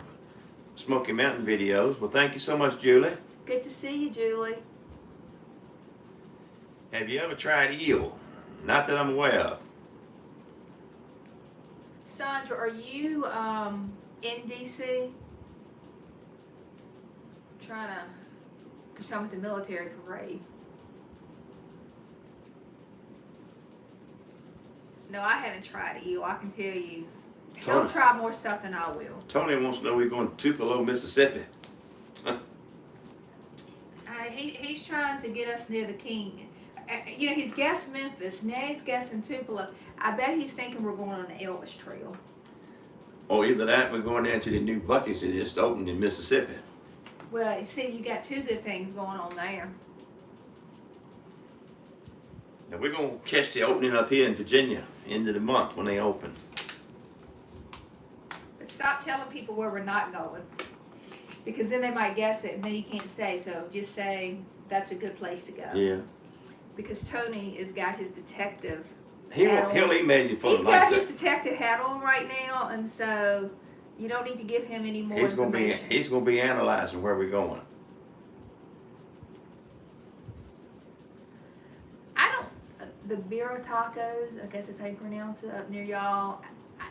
Smoky Mountain videos. Well, thank you so much, Julie. Good to see you, Julie. Have you ever tried eel? Not that I'm aware of. Sandra, are you in DC? Trying to, because I'm with the military parade. No, I haven't tried eel. I can tell you. He'll try more stuff than I will. Tony wants to know we're going to Tupelo, Mississippi. He's trying to get us near the king. You know, he's guessed Memphis. Now he's guessing Tupelo. I bet he's thinking we're going on the Elvis Trail. Or either that, we're going down to the new Buc-ee's that just opened in Mississippi. Well, you see, you got two good things going on there. Now we're going to catch the opening up here in Virginia, end of the month when they open. But stop telling people where we're not going. Because then they might guess it and then you can't say. So just say that's a good place to go. Yeah. Because Tony has got his detective He'll email you for the He's lights. got his detective hat on right now, and so you don't need to give him any more information. He's gonna be analyzing where we're going. I don't. The Bureau Tacos, I guess that's how you pronounce it, up near y'all.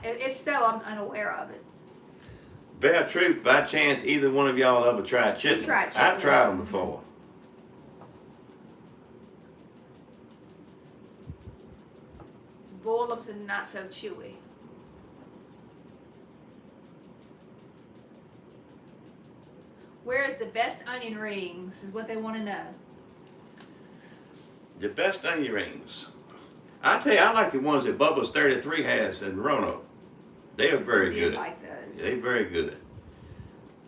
If so, I'm unaware of it. Bare truth, by chance, either one of y'all ever tried chitlins? I've tried them before. Boil them so they're not so chewy. Where is the best onion rings is what they want to know. The best onion rings. I tell you, I like the ones that Bubba's 33 has in Roanoke. They are very good. I like those. They're very good.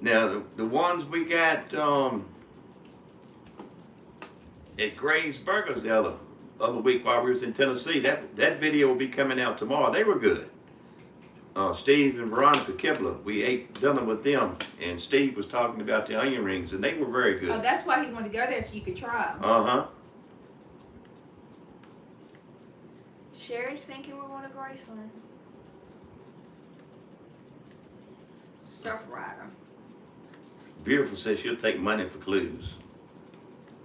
Now, the ones we got at Gray's Burgers the other week while we was in Tennessee, that video will be coming out tomorrow. They were good. Steve and Veronica Kibler. We ate dinner with them, and Steve was talking about the onion rings, and they were very good. Oh, that's why he wanted to go there so you could try them. Uh-huh. Sherry's thinking we're going to Graceland. Surf rider. Beautiful says she'll take money for clues.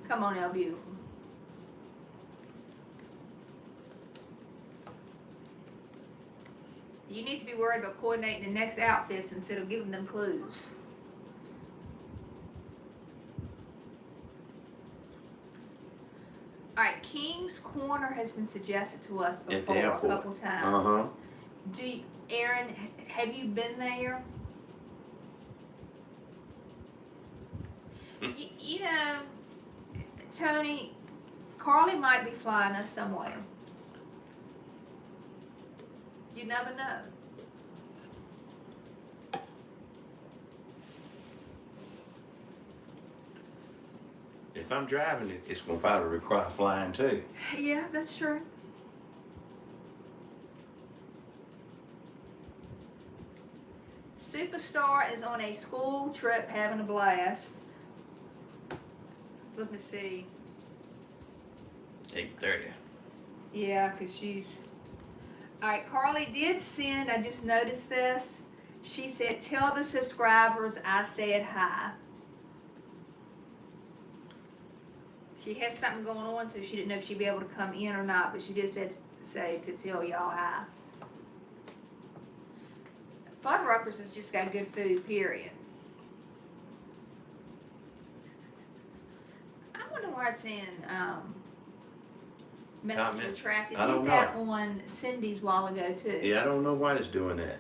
Come on now, beautiful. You need to be worried about coordinating the next outfits instead of giving them clues. Alright, King's Corner has been suggested to us before a couple times. Uh-huh. Aaron, have you been there? You know, Tony, Carly might be flying us somewhere. You never know. If I'm driving it, it's going to probably require flying too. Yeah, that's true. Superstar is on a school trip having a blast. Let me see. 8:30. Yeah, because she's... Alright, Carly did send, I just noticed this. She said, tell the subscribers I said hi. She has something going on, so she didn't know if she'd be able to come in or not, but she did say to tell y'all hi. Fuddruckers has just got good food, period. I wonder why it's in Messenger Attracted. I don't did that on Cindy's while ago too. Yeah, I don't know why it's doing that.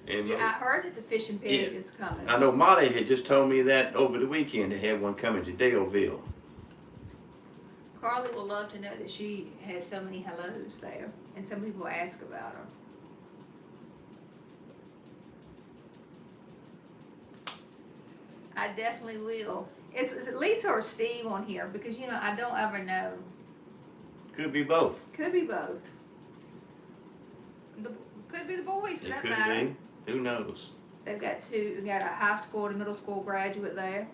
And Yeah, I heard that the fishing pig is coming. I know Molly had just told me that over the weekend they had one coming to Daleville. Carly will love to know that she has so many hellos there, and some people ask about her. I definitely will. It's at least her or Steve on here, because you know I don't ever know. Could be both. Could be both. Could be the boys for It that could matter. be. Who knows? They've got two. We got a high school and middle school graduate there.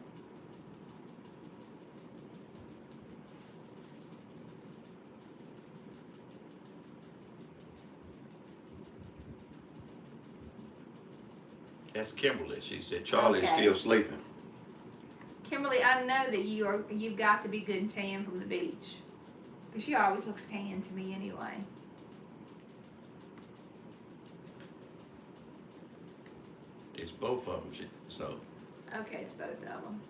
That's Kimberly. She said Charlie's Okay. still sleeping. Kimberly, I know that you've got to be good and tan from the beach, because she always looks tan to me anyway. It's both of them. So Okay, it's both of them.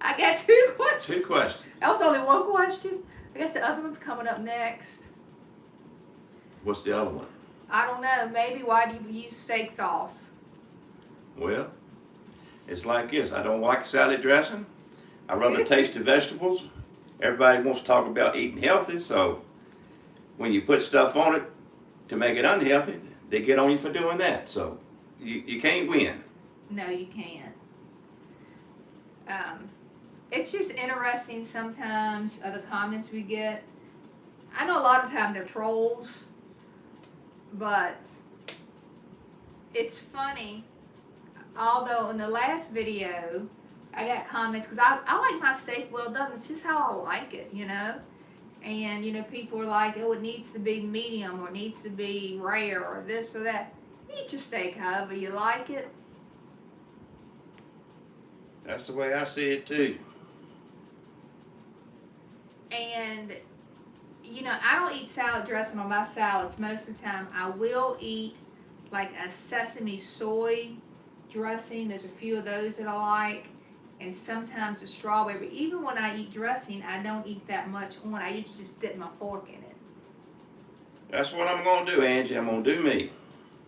I got two questions. 2 questions. That was only one question. I guess the other one's coming up next. What's the other one? I don't know. Maybe why do you use steak sauce? Well, it's like this. I don't like salad dressing. I rather taste the vegetables. Everybody wants to talk about eating healthy, so when you put stuff on it to make it unhealthy, they get on you for doing that. So you can't win. No, you can't. It's just interesting sometimes the comments we get. I know a lot of times they're trolls, but it's funny. Although in the last video, I got comments because I like my steak well done. It's just how I like it, you know. And you know, people are like, "Oh, it needs to be medium or it needs to be rare or this or that." Eat your steak however you like it. That's the way I see it too. And you know, I don't eat salad dressing on my salads most of the time. I will eat like a sesame soy dressing. There's a few of those that I like. And sometimes a strawberry. But even when I eat dressing, I don't eat that much on. I usually just dip my fork in it. That's what I'm going to do, Angie. I'm going to do me.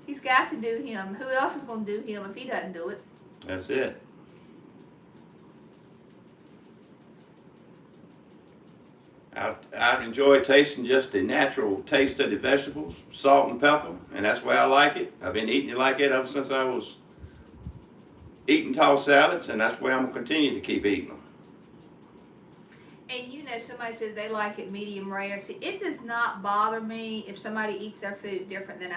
He's got to do him. Who else is going to do him if he doesn't do it? That's it. I enjoy tasting just the natural taste of the vegetables, salt and pepper, and that's why I like it. I've been eating it like that ever since I was eating tossed salads, and that's why I'm gonna continue to keep eating them. And you know, somebody says they like it medium rare. See, it does not bother me if somebody eats their food different than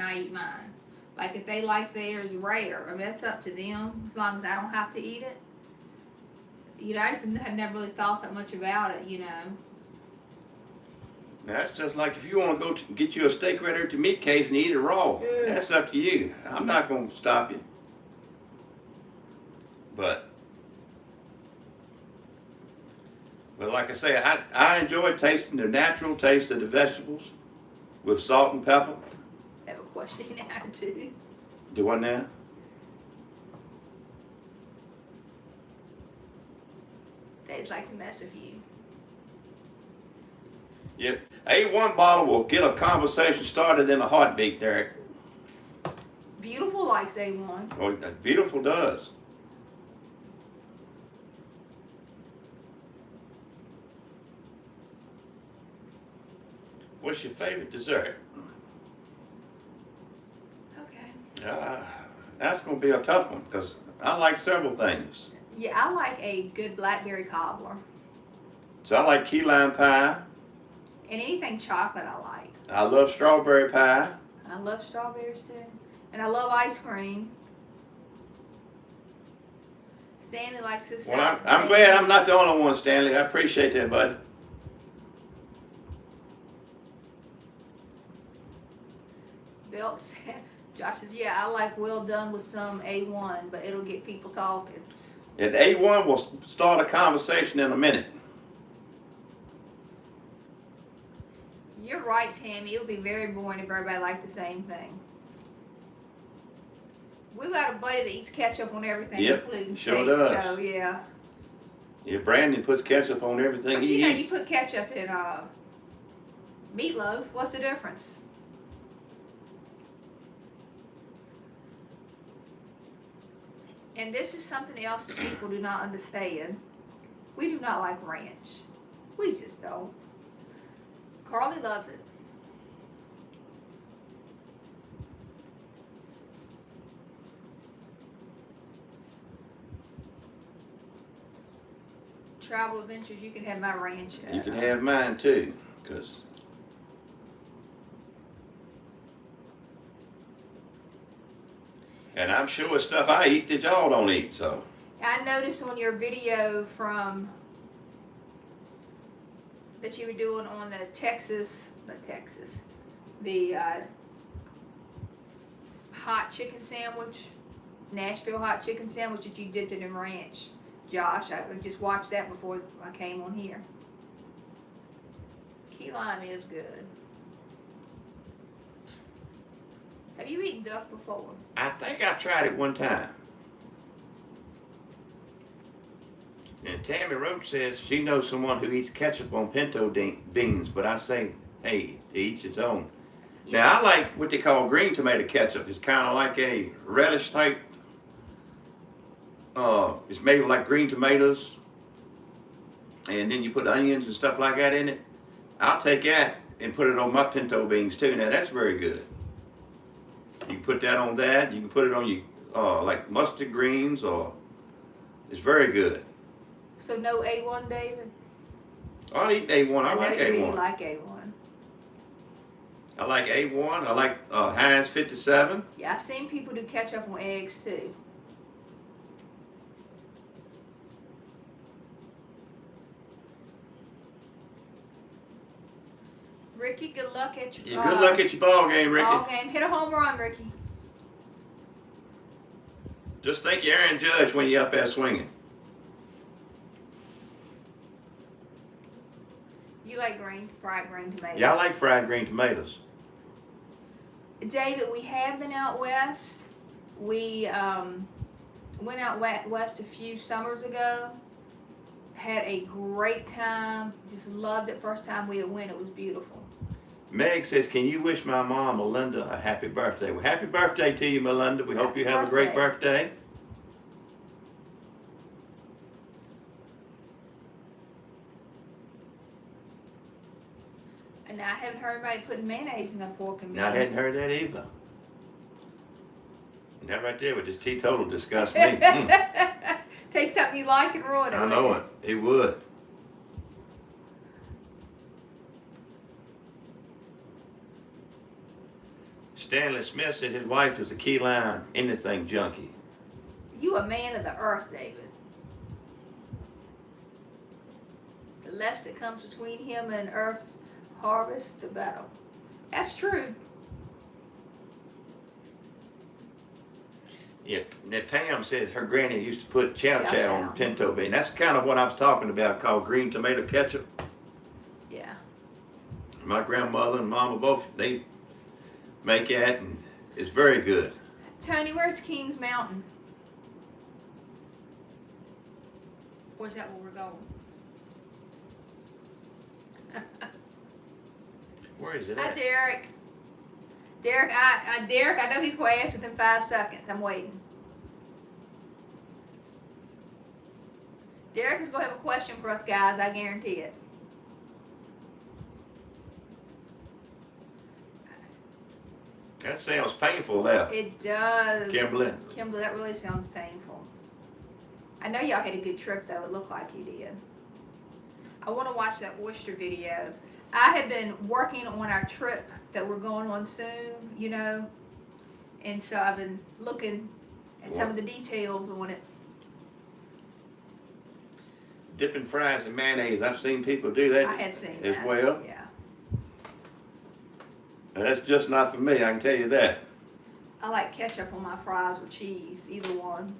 I eat mine. Like if they like theirs rare, I mean that's up to them. As long as I don't have to eat it. You know, I just have never really thought that much about it. You know. Now, that's just like if you want to go to get you a steak right there at the meat case and eat it raw. Yeah. That's up to you. I'm not going to stop you. But like I say, I enjoy tasting the natural taste of the vegetables with salt and pepper. I have a question now too. Do what now? They just like to mess with you. Yep. A1 bottle will get a conversation started in a heartbeat, Derek. Beautiful likes A1. Oh, beautiful does. What's your favorite dessert? Okay. That's going to be a tough one because I like several things. Yeah, I like a good blackberry cobbler. So I like key lime pie. And anything chocolate I like. I love strawberry pie. I love strawberries too. And I love ice cream. Stanley likes his Well, I'm glad I'm not the only one, Stanley. I appreciate that, bud. Belts. Josh says, yeah, I like well done with some A1, but it'll get people talking. And A1 will start a conversation in a minute. You're right, Tammy. It would be very boring if everybody liked the same thing. We've got a buddy that eats ketchup on everything, Yep, including sure steak, does. so yeah. Yeah, Brandon puts ketchup on everything But he you know, you eats. put ketchup in meatloaf. What's the difference? And this is something else that people do not understand. We do not like ranch. We just don't. Carly loves it. Travel Adventures, you can have my ranch. You can have mine too, because and I'm sure it's stuff I eat that y'all don't eat. So I noticed on your video from that you were doing on the the hot chicken sandwich, Nashville hot chicken sandwich that you dipped it in ranch. Josh, I just watched that before I came on here. Key lime is good. Have you eaten duck before? I think I've tried it one time. And Tammy Roach says she knows someone who eats ketchup on pinto beans, but I say, hey, to each its own. Yeah. Now, I like what they call green tomato ketchup. It's kind of like a relish type. It's made with like green tomatoes, and then you put onions and stuff like that in it. I'll take that and put it on my pinto beans too. Now, that's very good. You can put that on that. You can put it on your like mustard greens, or it's very good. So no A1, David? I'll eat A1. I like know you really A1. like A1. I like A1. I like Heinz 57. Yeah, I've seen people do ketchup on eggs too. Ricky, good luck at your Yeah, good luck at your ball game, Ricky. ball game. Hit a home run, Ricky. Just think you're Aaron Judge when you're up there swinging. You like fried green tomatoes? Yeah, I like fried green tomatoes. David, we have been out west. We went out west a few summers ago. Had a great time. Just loved it. First time we went, it was beautiful. Meg says, can you wish my mom, Melinda, a happy birthday? Well, happy birthday to you, Melinda. We hope you have a great birthday. And I haven't heard anybody putting mayonnaise in their pork and beans. Now, I hadn't heard that either. And that right there would just teetotal disgust me. Mm. Take something you like and ruin it. I know it. It would. Stanley Smith said his wife is a key lime anything junkie. You a man of the earth, David. The less that comes between him and earth's harvest, the better. That's true. Yeah, now Pam said her granny used to put chow Chow chow chow. on pinto bean. That's kind of what I was talking about, called green tomato ketchup. Yeah. My grandmother and mama both, they make that, and it's very good. Tony, where's Kings Mountain? Where's that where we're going? Where is it Hi, at? Derek. Derek, I know he's going to ask within 5 seconds. I'm waiting. Derek is going to have a question for us, guys. I guarantee it. That sounds painful there, It does. Kimberly. Kimberly, that really sounds painful. I know y'all had a good trip, though. It looked like you did. I want to watch that oyster video. I have been working on our trip that we're going on soon, you know, and so I've been looking at some of the details on it. Dipping fries in mayonnaise. I've seen people do that I have seen as that. well. Yeah. Now, that's just not for me, I can tell you that. I like ketchup on my fries with cheese, either one.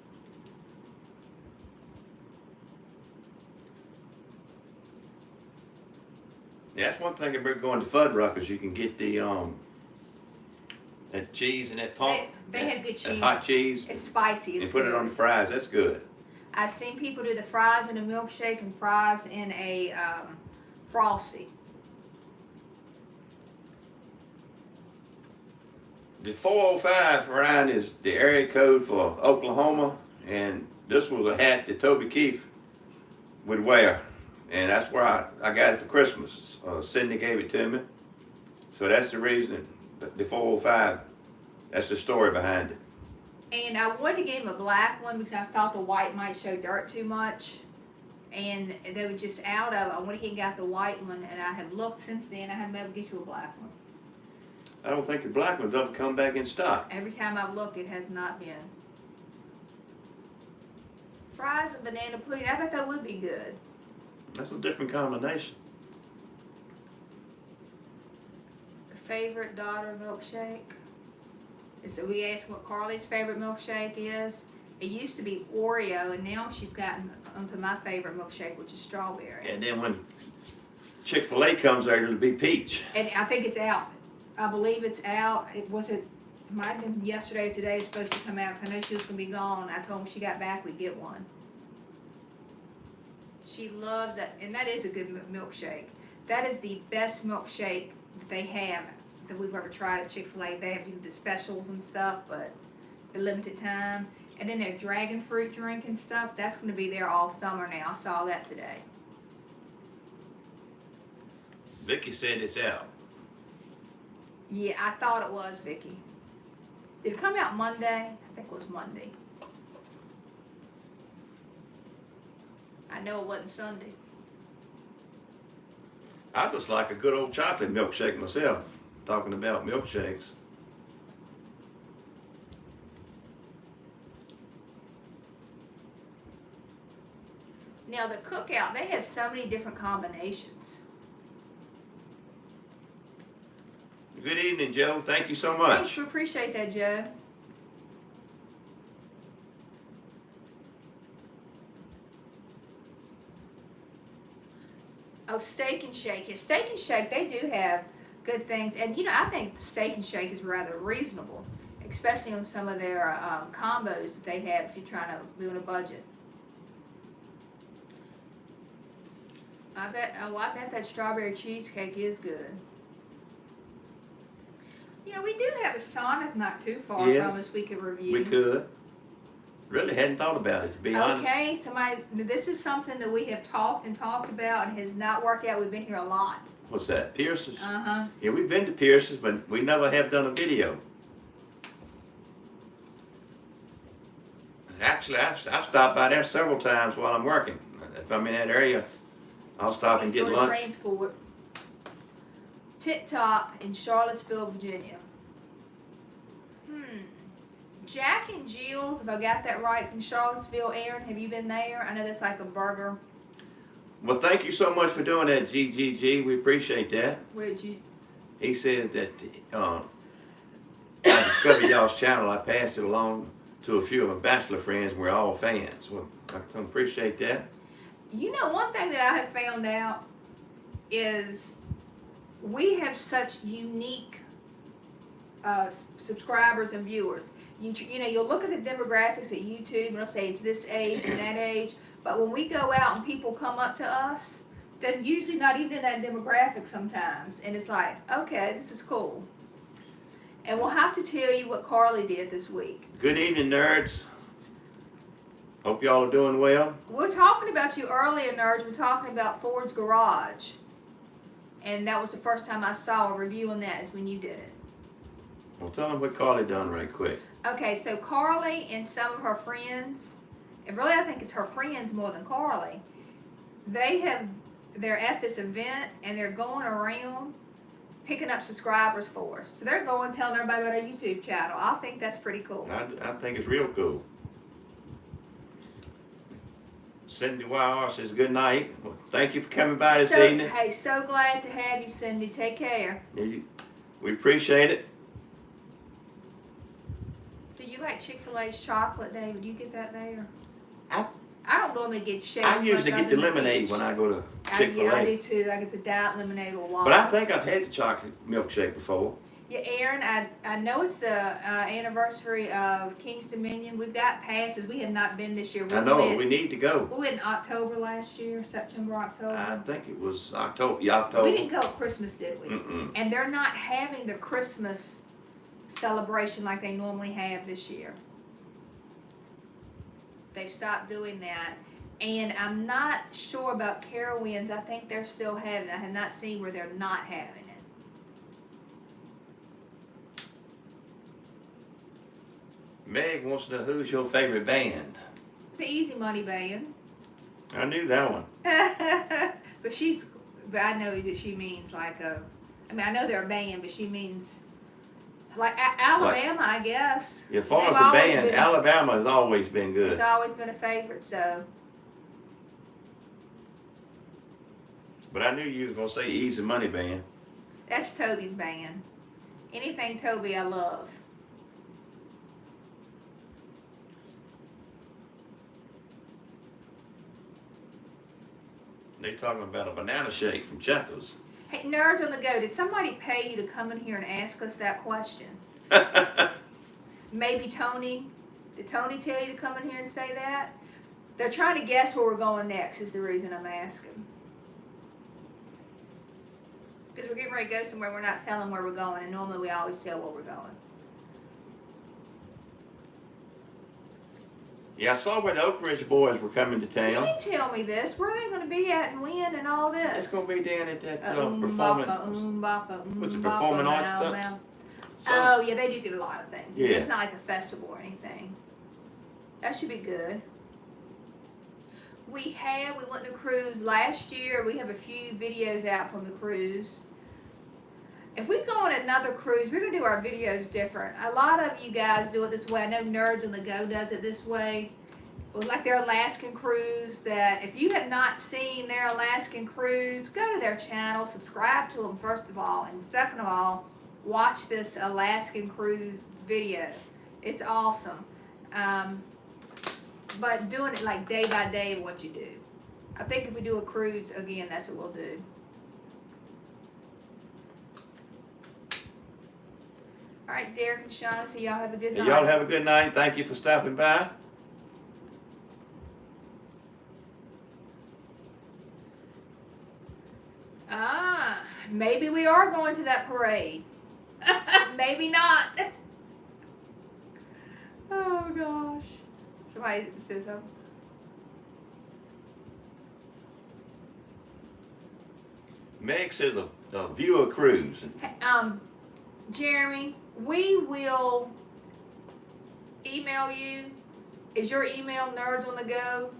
Yeah, that's one thing about going to Fuddruckers. You can get the that cheese and that pump. They have good cheese. That hot cheese. It's spicy. And It's put it good. on the fries. That's good. I've seen people do the fries in a milkshake and fries in a frosty. The 405 Ryan is the area code for Oklahoma, and this was a hat that Toby Keith would wear, and that's where I got it for Christmas. Cindy gave it to me, so that's the reason. The 405. That's the story behind it. And I wanted to get him a black one because I thought the white might show dirt too much. And they were just out of it. I went ahead and got the white one, and I have looked since then. I haven't been able to get you a black one. I don't think the black one's ever come back in stock. Every time I've looked, it has not been. Fries and banana pudding. I bet that would be good. That's a different combination. Favorite daughter milkshake? So we asked what Carly's favorite milkshake is. It used to be Oreo, and now she's gotten onto my favorite milkshake, which is strawberry. And then when Chick-fil-A comes there, it'll be peach. And I think it's out. I believe it's out. It might have been yesterday or today. It's supposed to come out because I know she was going to be gone. I told her when she got back we'd get one. She loves that, and that is a good milkshake. That is the best milkshake that they have that we've ever tried at Chick-fil-A. They have the specials and stuff, but the limited time. And then their dragon fruit drink and stuff, that's going to be there all summer now. I saw that today. Vicky said it's out. Yeah, I thought it was, Vicky. Did it come out Monday? I think it was Monday. I know it wasn't Sunday. I just like a good old chocolate milkshake myself. Talking about milkshakes. Now the cookout, they have so many different combinations. Good evening, Joe. Thank you so Thanks, much. we appreciate that, Joe. Oh, Steak and Shake. Yeah, Steak and Shake, they do have good things. And, you know, I think Steak and Shake is rather reasonable, especially on some of their combos that they have if you're trying to be on a budget. I bet that strawberry cheesecake is good. You know, we do have a Sonic not too far Yeah. from us we could review. We could. really hadn't thought about it, to be honest. Okay, this is something that we have talked about and has not worked out. We've been here a lot. What's that? Pierce's? Uh-huh. Yeah, we've been to Pierce's, but we never have done a video. Actually, I've stopped by there several times while I'm working. If I'm in that area, I'll stop and get lunch. Transport. Tip Top in Charlottesville, Virginia. Jack and Jill's, if I got that right, from Charlottesville. Aaron, have you been there? I know that's like a burger. Well, thank you so much for doing that, GGG. We appreciate that. Where'd you? He said that I discovered y'all's channel. I passed it along to a few of my bachelor friends, and we're all fans. Well, I can appreciate that. You know, one thing that I have found out is we have such unique subscribers and viewers. You know, you'll look at the demographics at YouTube and it'll say it's this age and that age, but when we go out and people come up to us, they're usually not even in that demographic sometimes, and it's like, okay, this is cool. And we'll have to tell you what Carly did this week. Good evening, nerds. Hope y'all are doing well. We were talking about you earlier, nerds. We're talking about Ford's Garage. And that was the first time I saw a review on that, is when you did it. Well, tell them what Carly done right quick. Okay, so Carly and some of her friends, and really I think it's her friends more than Carly, they're at this event and they're going around picking up subscribers for us. So they're going telling everybody about our YouTube channel. I think that's pretty cool. I think it's real cool. Cindy YR says good night. Well, thank you for coming by this evening. Hey, so glad to have you, Cindy. Take care. We appreciate it. Do you like Chick-fil-A's chocolate, David? Do you get that there? I don't normally get shakes. I usually get the lemonade when I go to Chick-fil-A. I do too. I get the diet lemonade with water. But I think I've had the chocolate milkshake before. Yeah, Aaron, I know it's the anniversary of King's Dominion. We've got passes. We have not been this year. We need to go. We went in October last year, September, October. I think it was October. Yeah, October. We didn't go at Christmas, did we? And they're not having the Christmas celebration like they normally have this year. They've stopped doing that. And I'm not sure about Carowinds. I think they're still having it. I have not seen where they're not having it. Meg wants to know who's your favorite band. The Easy Money Band. I knew that one. But I know that she means like I know they're a band, but she means like Alabama, I guess. As far as a band, Alabama has always been good. It's always been a favorite, so. But I knew you was going to say Easy Money Band. That's Toby's band. Anything Toby, I love. They talking about a banana shake from Checkers. Hey, Nerds on the Go, did somebody pay you to come in here and ask us that question? Maybe Tony. Did Tony tell you to come in here and say that? They're trying to guess where we're going next is the reason I'm asking. Because we're getting ready to go somewhere, we're not telling where we're going, and normally we always tell where we're going. Yeah, I saw where the Oak Ridge boys were coming to town. You didn't tell me this. Where are they going to be at and when and all this? It's going to be down at that performing... What's it, Performing performing arts stuff? Oh, yeah, they do get a lot of things. Yeah. It's not like a festival or anything. That should be good. We went on a cruise last year. We have a few videos out from the cruise. If we go on another cruise, we're going to do our videos different. A lot of you guys do it this way. I know Nerds on the Go does it this way. It was like their Alaskan cruise, that if you have not seen their Alaskan cruise, go to their channel, subscribe to them first of all, and second of all, watch this Alaskan cruise video. It's awesome. But doing it like day by day of what you do. I think if we do a cruise again, that's what we'll do. All right, Derek and Shaughnessy, y'all have a good night. Y'all have a good night. Thank you for stopping by. Maybe we are going to that parade. Maybe not. Oh, gosh. somebody says something. Meg says a viewer cruise. Jeremy, we will email you. Is your email Nerds on the Go?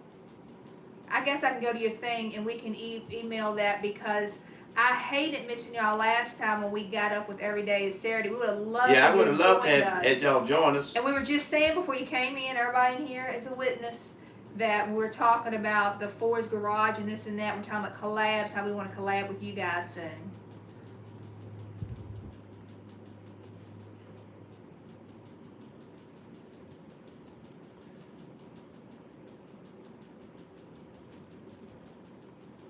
I guess I can go to your thing and we can email that, because I hated missing y'all last time when we got up with Every Day is Saturday. We would have loved Yeah, I would have loved to joined have us. had y'all join us. And we were just saying before you came in, everybody in here is a witness, that we were talking about the Ford's Garage and this and that. We're talking about collabs, how we want to collab with you guys soon.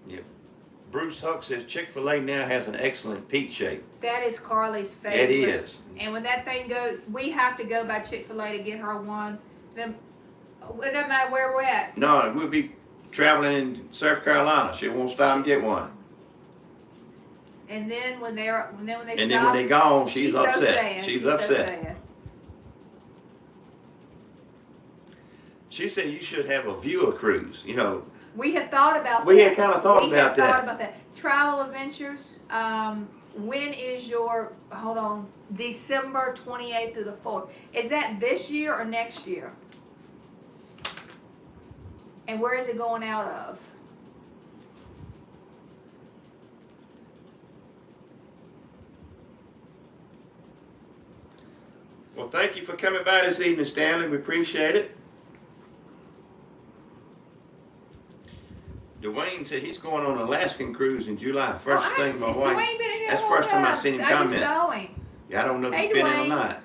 Yep. Bruce Huck says Chick-fil-A now has an excellent peach shape. That is Carly's favorite. It is. And when that thing goes, we have to go by Chick-fil-A to get her one. Then it doesn't matter where we're at. No, we'll be traveling in South Carolina. She won't stop and get one. And then when they stop, Then when they gone, she's upset. So sad. She's so upset. sad. She said you should have a viewer cruise. You know, We have thought about we that. had kind of thought We about have that. thought about that. Travel Adventures. When is your, hold on, December 28th through the 4th. Is that this year or next year? And where is it going out of? Well, thank you for coming by this evening, Stanley. We appreciate it. Dwayne said he's going on an Alaskan cruise in July. First thing my wife. Dwayne been in here That's a the first long time I seen him I just comment. saw him. Yeah, I don't know if Hey, he's been in or Dwayne. not.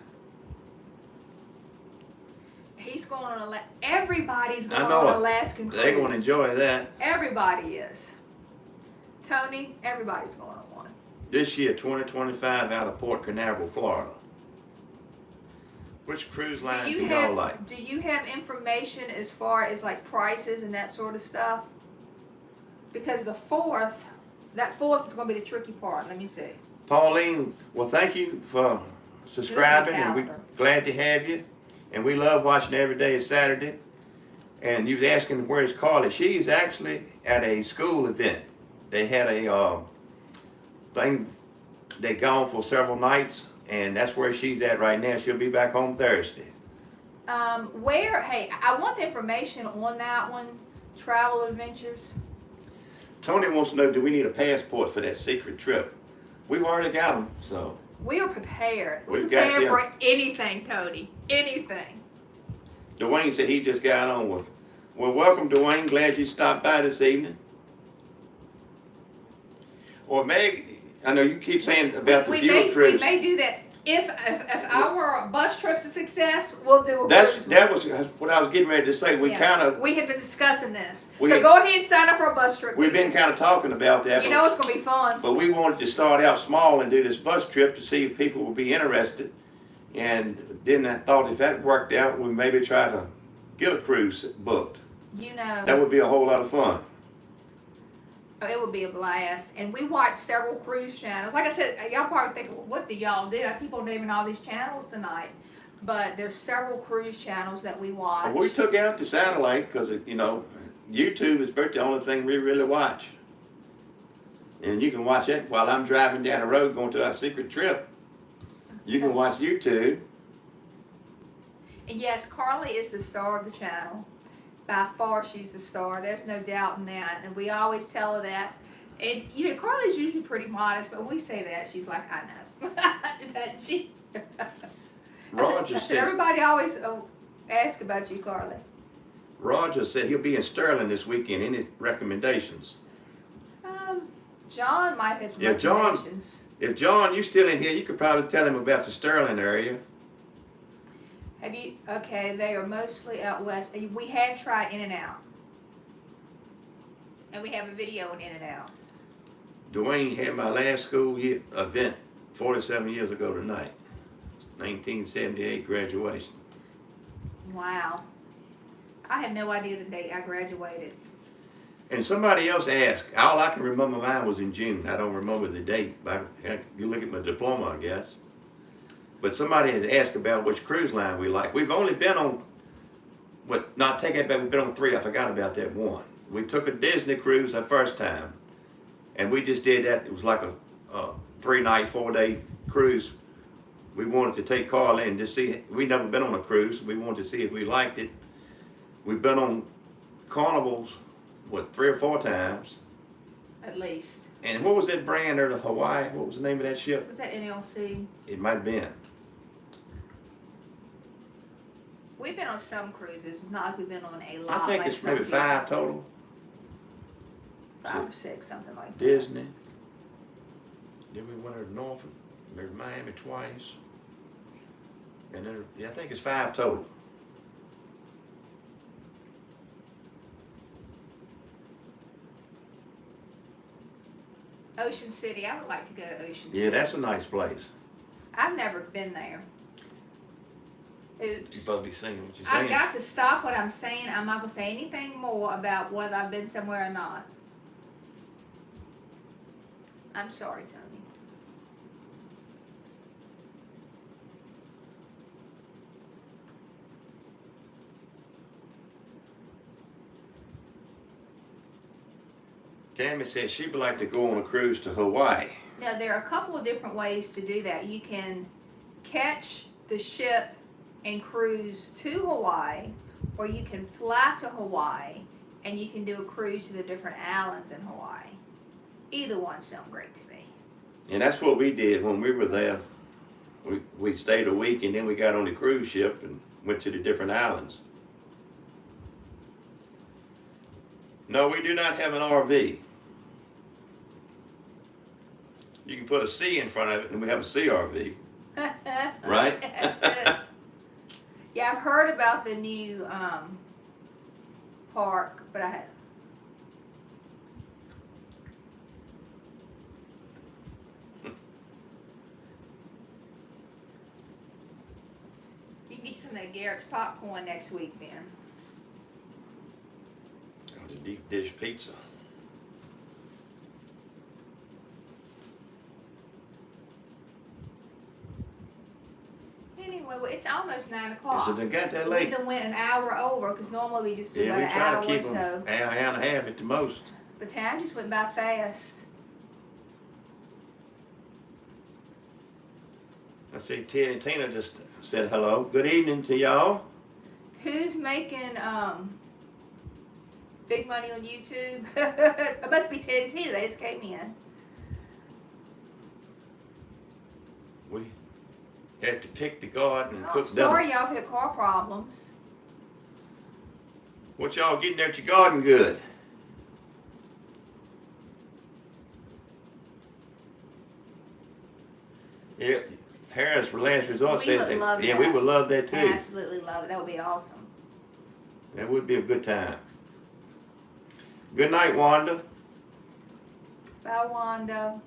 He's going on everybody's going I know on it. an Alaskan cruise. They're going to enjoy that. Everybody is. Tony, everybody's going on one. This year, 2025, out of Port Canaveral, Florida. Which cruise line do y'all like? Do you have information as far as like prices and that sort of stuff? Because that fourth is going to be the tricky part. Let me see. Pauline, well, thank you for subscribing, and we're calendar. glad to have you. And we love watching Every Day is Saturday. And you was asking where's Carly. She's actually at a school event. They had a thing. They gone for several nights, and that's where she's at right now. She'll be back home Thursday. Hey, I want the information on that one. Travel Adventures. Tony wants to know, do we need a passport for that secret trip? We've already got them, so. We are prepared. We're We've got prepared them. for anything, Cody. Anything. Dwayne said he just got on with. Well, welcome, Dwayne. Glad you stopped by this evening. Or Meg, I know you keep saying about the viewer cruise. We may do that. If our bus trip's a success, we'll do a cruise. That was what I was getting ready to say. We have been discussing this. We- So go ahead and sign up for a bus trip. We've been kind of talking about that. You know it's gonna be fun. But we wanted to start out small and do this bus trip to see if people would be interested. And then I thought if that worked out, we maybe try to get a cruise booked. You know. That would be a whole lot of fun. It would be a blast. And we watch several cruise channels. Like I said, y'all probably think, well, what do y'all do? I keep on naming all these channels tonight. But there's several cruise channels that we watch. Well, we took out the satellite because, you know, YouTube is the only thing we really watch. And you can watch it while I'm driving down the road going to our secret trip. You can watch YouTube. And yes, Carly is the star of the channel. By far, she's the star. There's no doubt in that. And we always tell her that. And, you know, Carly's usually pretty modest, but when we say that, she's like, I know. That she. Roger says, everybody always asks about you, Carly. Roger said he'll be in Sterling this weekend. Any recommendations? John might have some Yeah, John. recommendations. If John, you still in here, you could probably tell him about the Sterling area. Have you? Okay, they are mostly out west. We have tried In-N-Out. And we have a video on In-N-Out. Dwayne had my last school year event 47 years ago tonight. 1978 graduation. Wow. I have no idea the date I graduated. And somebody else asked, all I can remember mine was in June. I don't remember the date. But you look at my diploma, I guess. But somebody had asked about which cruise line we like. We've only been on But not take that back. We've been on 3. I forgot about that one. We took a Disney cruise the first time, and we just did that. It was like a 3-night, 4-day cruise. We wanted to take Carla and just see. We never been on a cruise. We wanted to see if we liked it. We've been on carnivals, 3 or 4 times. At least. And what was that brand there, the Hawaii? What was the name of that ship? Was that NLC? It might have been. We've been on some cruises. It's not like we've been on a lot. I think like it's maybe some 5 people. total. 5 or 6, something like that. Disney. Then we went to Norfolk, maybe Miami twice. And then, I think it's 5 total. Ocean City. I would like to go to Ocean City. Yeah, that's a nice place. I've never been there. Oops. You're supposed to be saying what you're I've saying. got to stop what I'm saying. I'm not going to say anything more about whether I've been somewhere or not. I'm sorry, Tony. Tammy says she would like to go on a cruise to Hawaii. Now, there are a couple of different ways to do that. You can catch the ship and cruise to Hawaii, or you can fly to Hawaii and you can do a cruise to the different islands in Hawaii. Either one sound great to me. And that's what we did when we were there. We stayed a week and then we got on the cruise ship and went to the different islands. No, we do not have an RV. You can put a C in front of it and we have a CRV. Right? Yeah, I've heard about the new park, but I haven't. You can get you some of that Garrett's popcorn next week, then. The deep dish pizza. Anyway, well, it's almost 9 o'clock. Is it got that We late? done went an hour over because normally we just do Yeah, about we an try hour to keep or them so. an hour and a half at the most. But time just went by fast. I see Tina just said hello. Good evening to y'all. Who's making big money on YouTube? It must be Ted and Tina. They just came in. We had to pick the garden and Oh, cook sorry, dinner. y'all had car problems. What y'all getting there at your garden good? Yeah, Harris for Last Resort We said would that. love Yeah, that. we would love that too. Absolutely love it. That would be awesome. That would be a good time. Good night, Wanda. Bye, Wanda.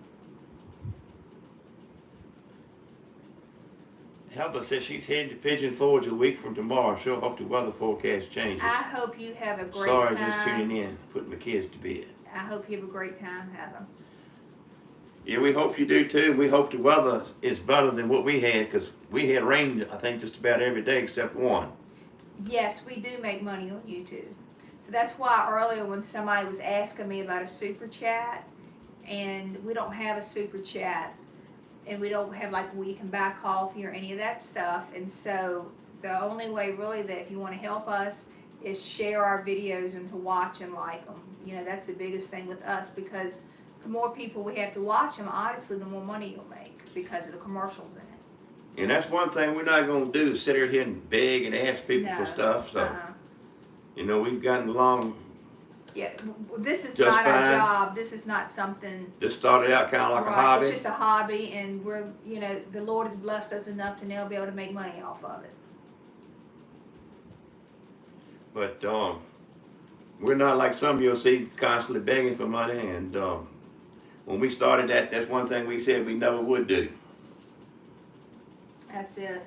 Heather says she's heading to Pigeon Forge a week from tomorrow. She'll hope the weather forecast changes. I hope you have a great Sorry, time. just tuning in, putting my kids to bed. I hope you have a great time, Heather. Yeah, we hope you do too. We hope the weather is better than what we had because we had rain, I think, just about every day except one. Yes, we do make money on YouTube. So that's why earlier when somebody was asking me about a super chat, and we don't have a super chat, and we don't have like where you can buy coffee or any of that stuff. And so the only way really that if you want to help us is share our videos and to watch and like them. You know, that's the biggest thing with us because the more people we have to watch them, honestly, the more money you'll make because of the commercials in it. And that's one thing we're not going to do is sit here and beg and ask people for No. stuff. So, you know, we've gotten along. Yeah, this is Just not our fine. job. This is not something. Just started out kind of like a Right, hobby. it's just a hobby, and we're, you know, the Lord has blessed us enough to now be able to make money off of it. But we're not like some you'll see constantly begging for money. And when we started that, that's one thing we said we never would do. That's it.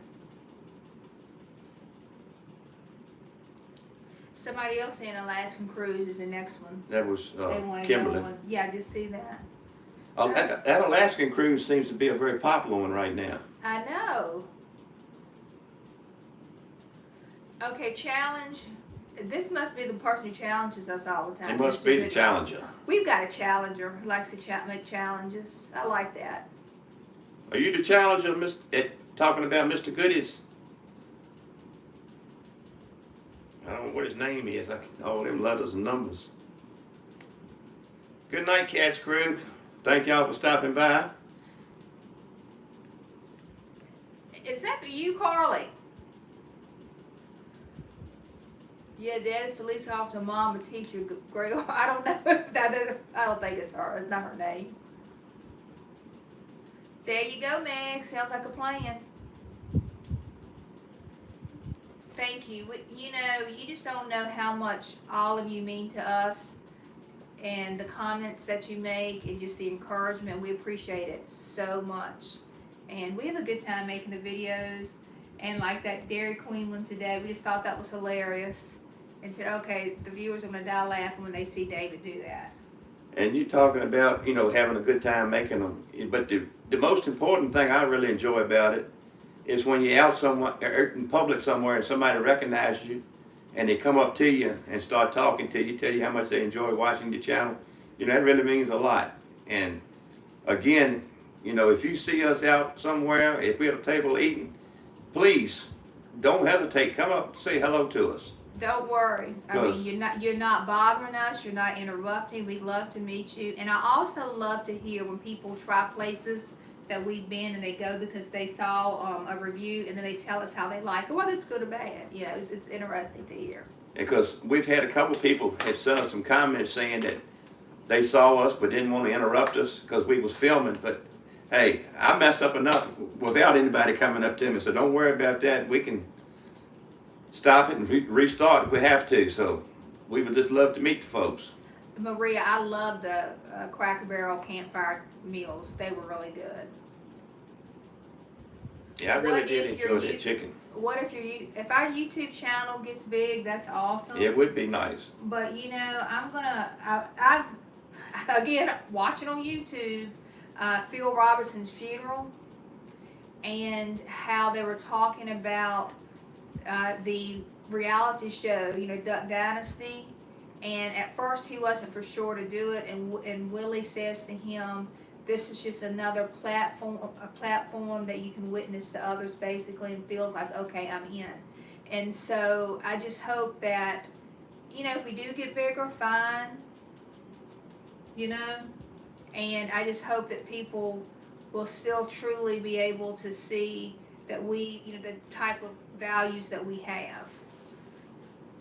Somebody else saying Alaskan Cruise is the next one. That was They want to Kimberly. go on. Yeah, I just see that. That Alaskan cruise seems to be a very popular one right now. I know. Okay, challenge This must be the person who challenges us all the time. It must Mr. be the Goody. challenger. We've got a challenger who likes to make challenges. I like that. Are you the challenger, talking about Mr. Goodies? I don't know what his name is. All them letters and numbers. Good night, Cats Crew. Thank y'all for stopping by. Is that you, Carly? Yeah, Dad is police officer, Mom a teacher, Greg. I don't know. I don't think it's her. It's not her name. There you go, Meg. Sounds like a plan. Thank you. You know, you just don't know how much all of you mean to us, and the comments that you make and just the encouragement. We appreciate it so much. And we have a good time making the videos. And like that Dairy Queen one today, we just thought that was hilarious. And said, okay, the viewers are going to die laughing when they see David do that. And you talking about, you know, having a good time making them. But the most important thing I really enjoy about it is when you're out somewhere, in public somewhere, and somebody recognizes you, and they come up to you and start talking to you, tell you how much they enjoy watching your channel. You know, that really means a lot. And again, you know, if you see us out somewhere, if we're at a table eating, please don't hesitate. Come up and say hello to us. Don't worry. I mean, you're not bothering us. You're not interrupting. We'd love to meet you. And I also love to hear when people try places that we've been and they go because they saw a review and then they tell us how they like it, whether it's good or bad. You know, it's interesting to hear. Because we've had a couple people had sent us some comments saying that they saw us but didn't want to interrupt us because we was filming. But hey, I messed up enough without anybody coming up to me, so don't worry about that. We can stop it and restart if we have to. So we would just love to meet the folks. Maria, I love the Cracker Barrel campfire meals. They were really good. Yeah, I really did enjoy that chicken. What if our YouTube channel gets big? That's awesome. Yeah, it would be nice. But you know, I've again watching on YouTube Phil Robertson's funeral and how they were talking about the reality show, you know, Duck Dynasty. And at first he wasn't for sure to do it, and Willie says to him, this is just another platform that you can witness to others basically, and feels like, okay, I'm in. And so I just hope that, you know, if we do get bigger, fine, you know, and I just hope that people will still truly be able to see that we, you know, the type of values that we have.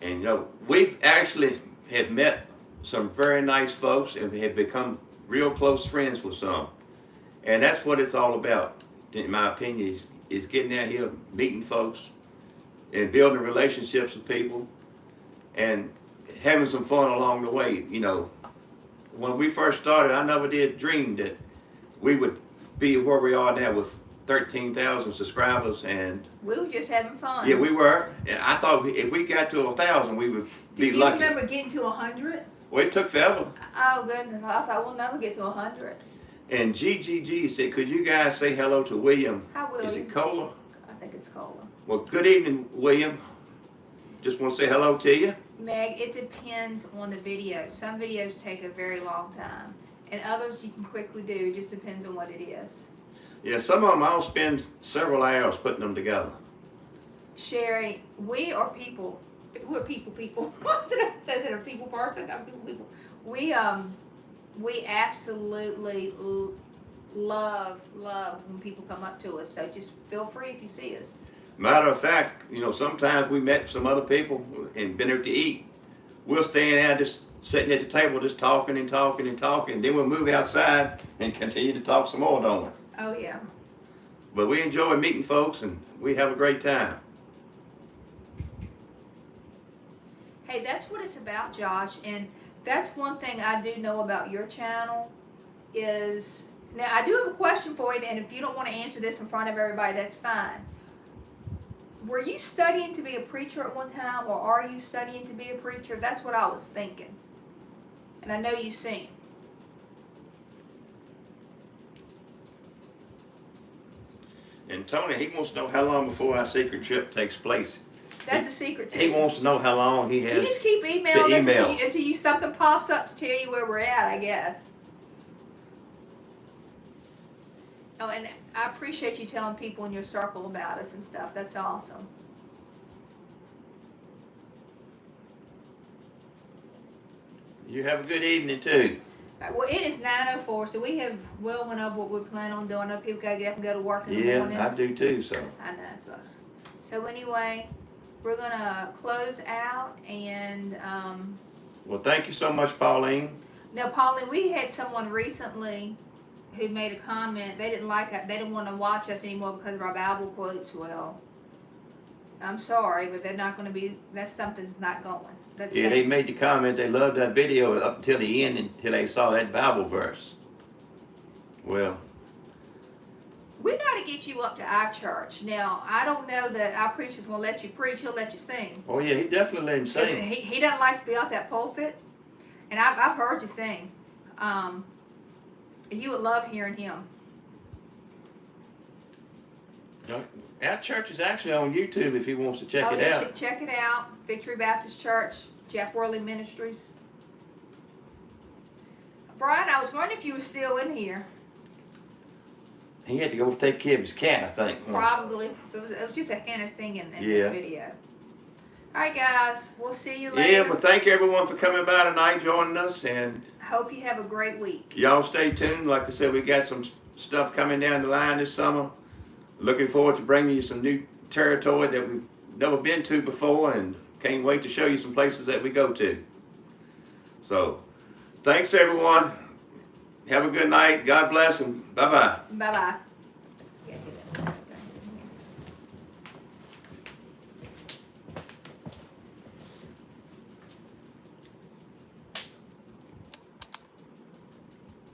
And you know, we've actually have met some very nice folks and have become real close friends with some. And that's what it's all about, in my opinion, is getting out here, meeting folks, and building relationships with people, and having some fun along the way. You know, when we first started, I never did dream that we would be where we are now with 13,000 subscribers, and we were just having fun. Yeah, we were. I thought if we got to 1,000, we would be lucky. Do you remember getting to 100? Well, it took forever. Oh goodness, I thought we'll never get to 100. And GGG said, could you guys say hello to William? Hi, William. Is it Cola? I think it's Cola. Well, good evening, William. Just want to say hello to you. Meg, it depends on the video. Some videos take a very long time, and others you can quickly do. It just depends on what it is. Yeah, some of them I'll spend several hours putting them together. Sherry, we are people. We're people. What did I say? That a people person? I'm people. We absolutely love when people come up to us. So just feel free if you see us. Matter of fact, you know, sometimes we met some other people and been out to eat. We'll stand out just sitting at the table just talking and talking and talking. Then we'll move outside and continue to talk some more, don't we? Oh yeah. But we enjoy meeting folks and we have a great time. Hey, that's what it's about, Josh. And that's one thing I do know about your channel is, now I do have a question for you, and if you don't want to answer this in front of everybody, that's fine. Were you studying to be a preacher at one time, or are you studying to be a preacher? That's what I was thinking. And I know you sing. And Tony, he wants to know how long before our secret trip takes place. That's a secret too. He wants to know how long he You has. just keep emailing us email. until you something pops up to tell you where we're at, I guess. Oh, and I appreciate you telling people in your circle about us and stuff. That's awesome. You have a good evening too. Well, it is 9:04, so we have well went over what we plan on doing. I know people gotta get up and go to work in the morning. Yeah, I do too. So. I know. So anyway, we're gonna close out and Well, thank you so much, Pauline. now, Pauline, we had someone recently who made a comment. They didn't like it. They didn't want to watch us anymore because of our Bible quotes. Well, I'm sorry, but they're not going to be. That's something's not going. That's Yeah, they made the comment they loved that video up until the end, until they saw that Bible verse. Well, we got to get you up to our church. Now, I don't know that our preacher's going to let you preach. He'll let you sing. oh yeah, he definitely let him sing. He doesn't like to be off that pulpit, and I've heard you sing. You would love hearing him. Our church is actually on YouTube if he wants to check it yeah, out. Check it out. Victory Baptist Church, Jeff Worley Ministries. Brian, I was wondering if you were still in here. He had to go take care of his cat, I think. Probably. It was just a Hannah singing in Yeah. this video. All right, guys. We'll see you later. Yeah, but thank everyone for coming by tonight, joining us, and Hope you have a great week. y'all stay tuned. Like I said, we got some stuff coming down the line this summer. Looking forward to bringing you some new territory that we've never been to before, and can't wait to show you some places that we go to. So, thanks everyone. Have a good night. God bless, and bye-bye. Bye-bye.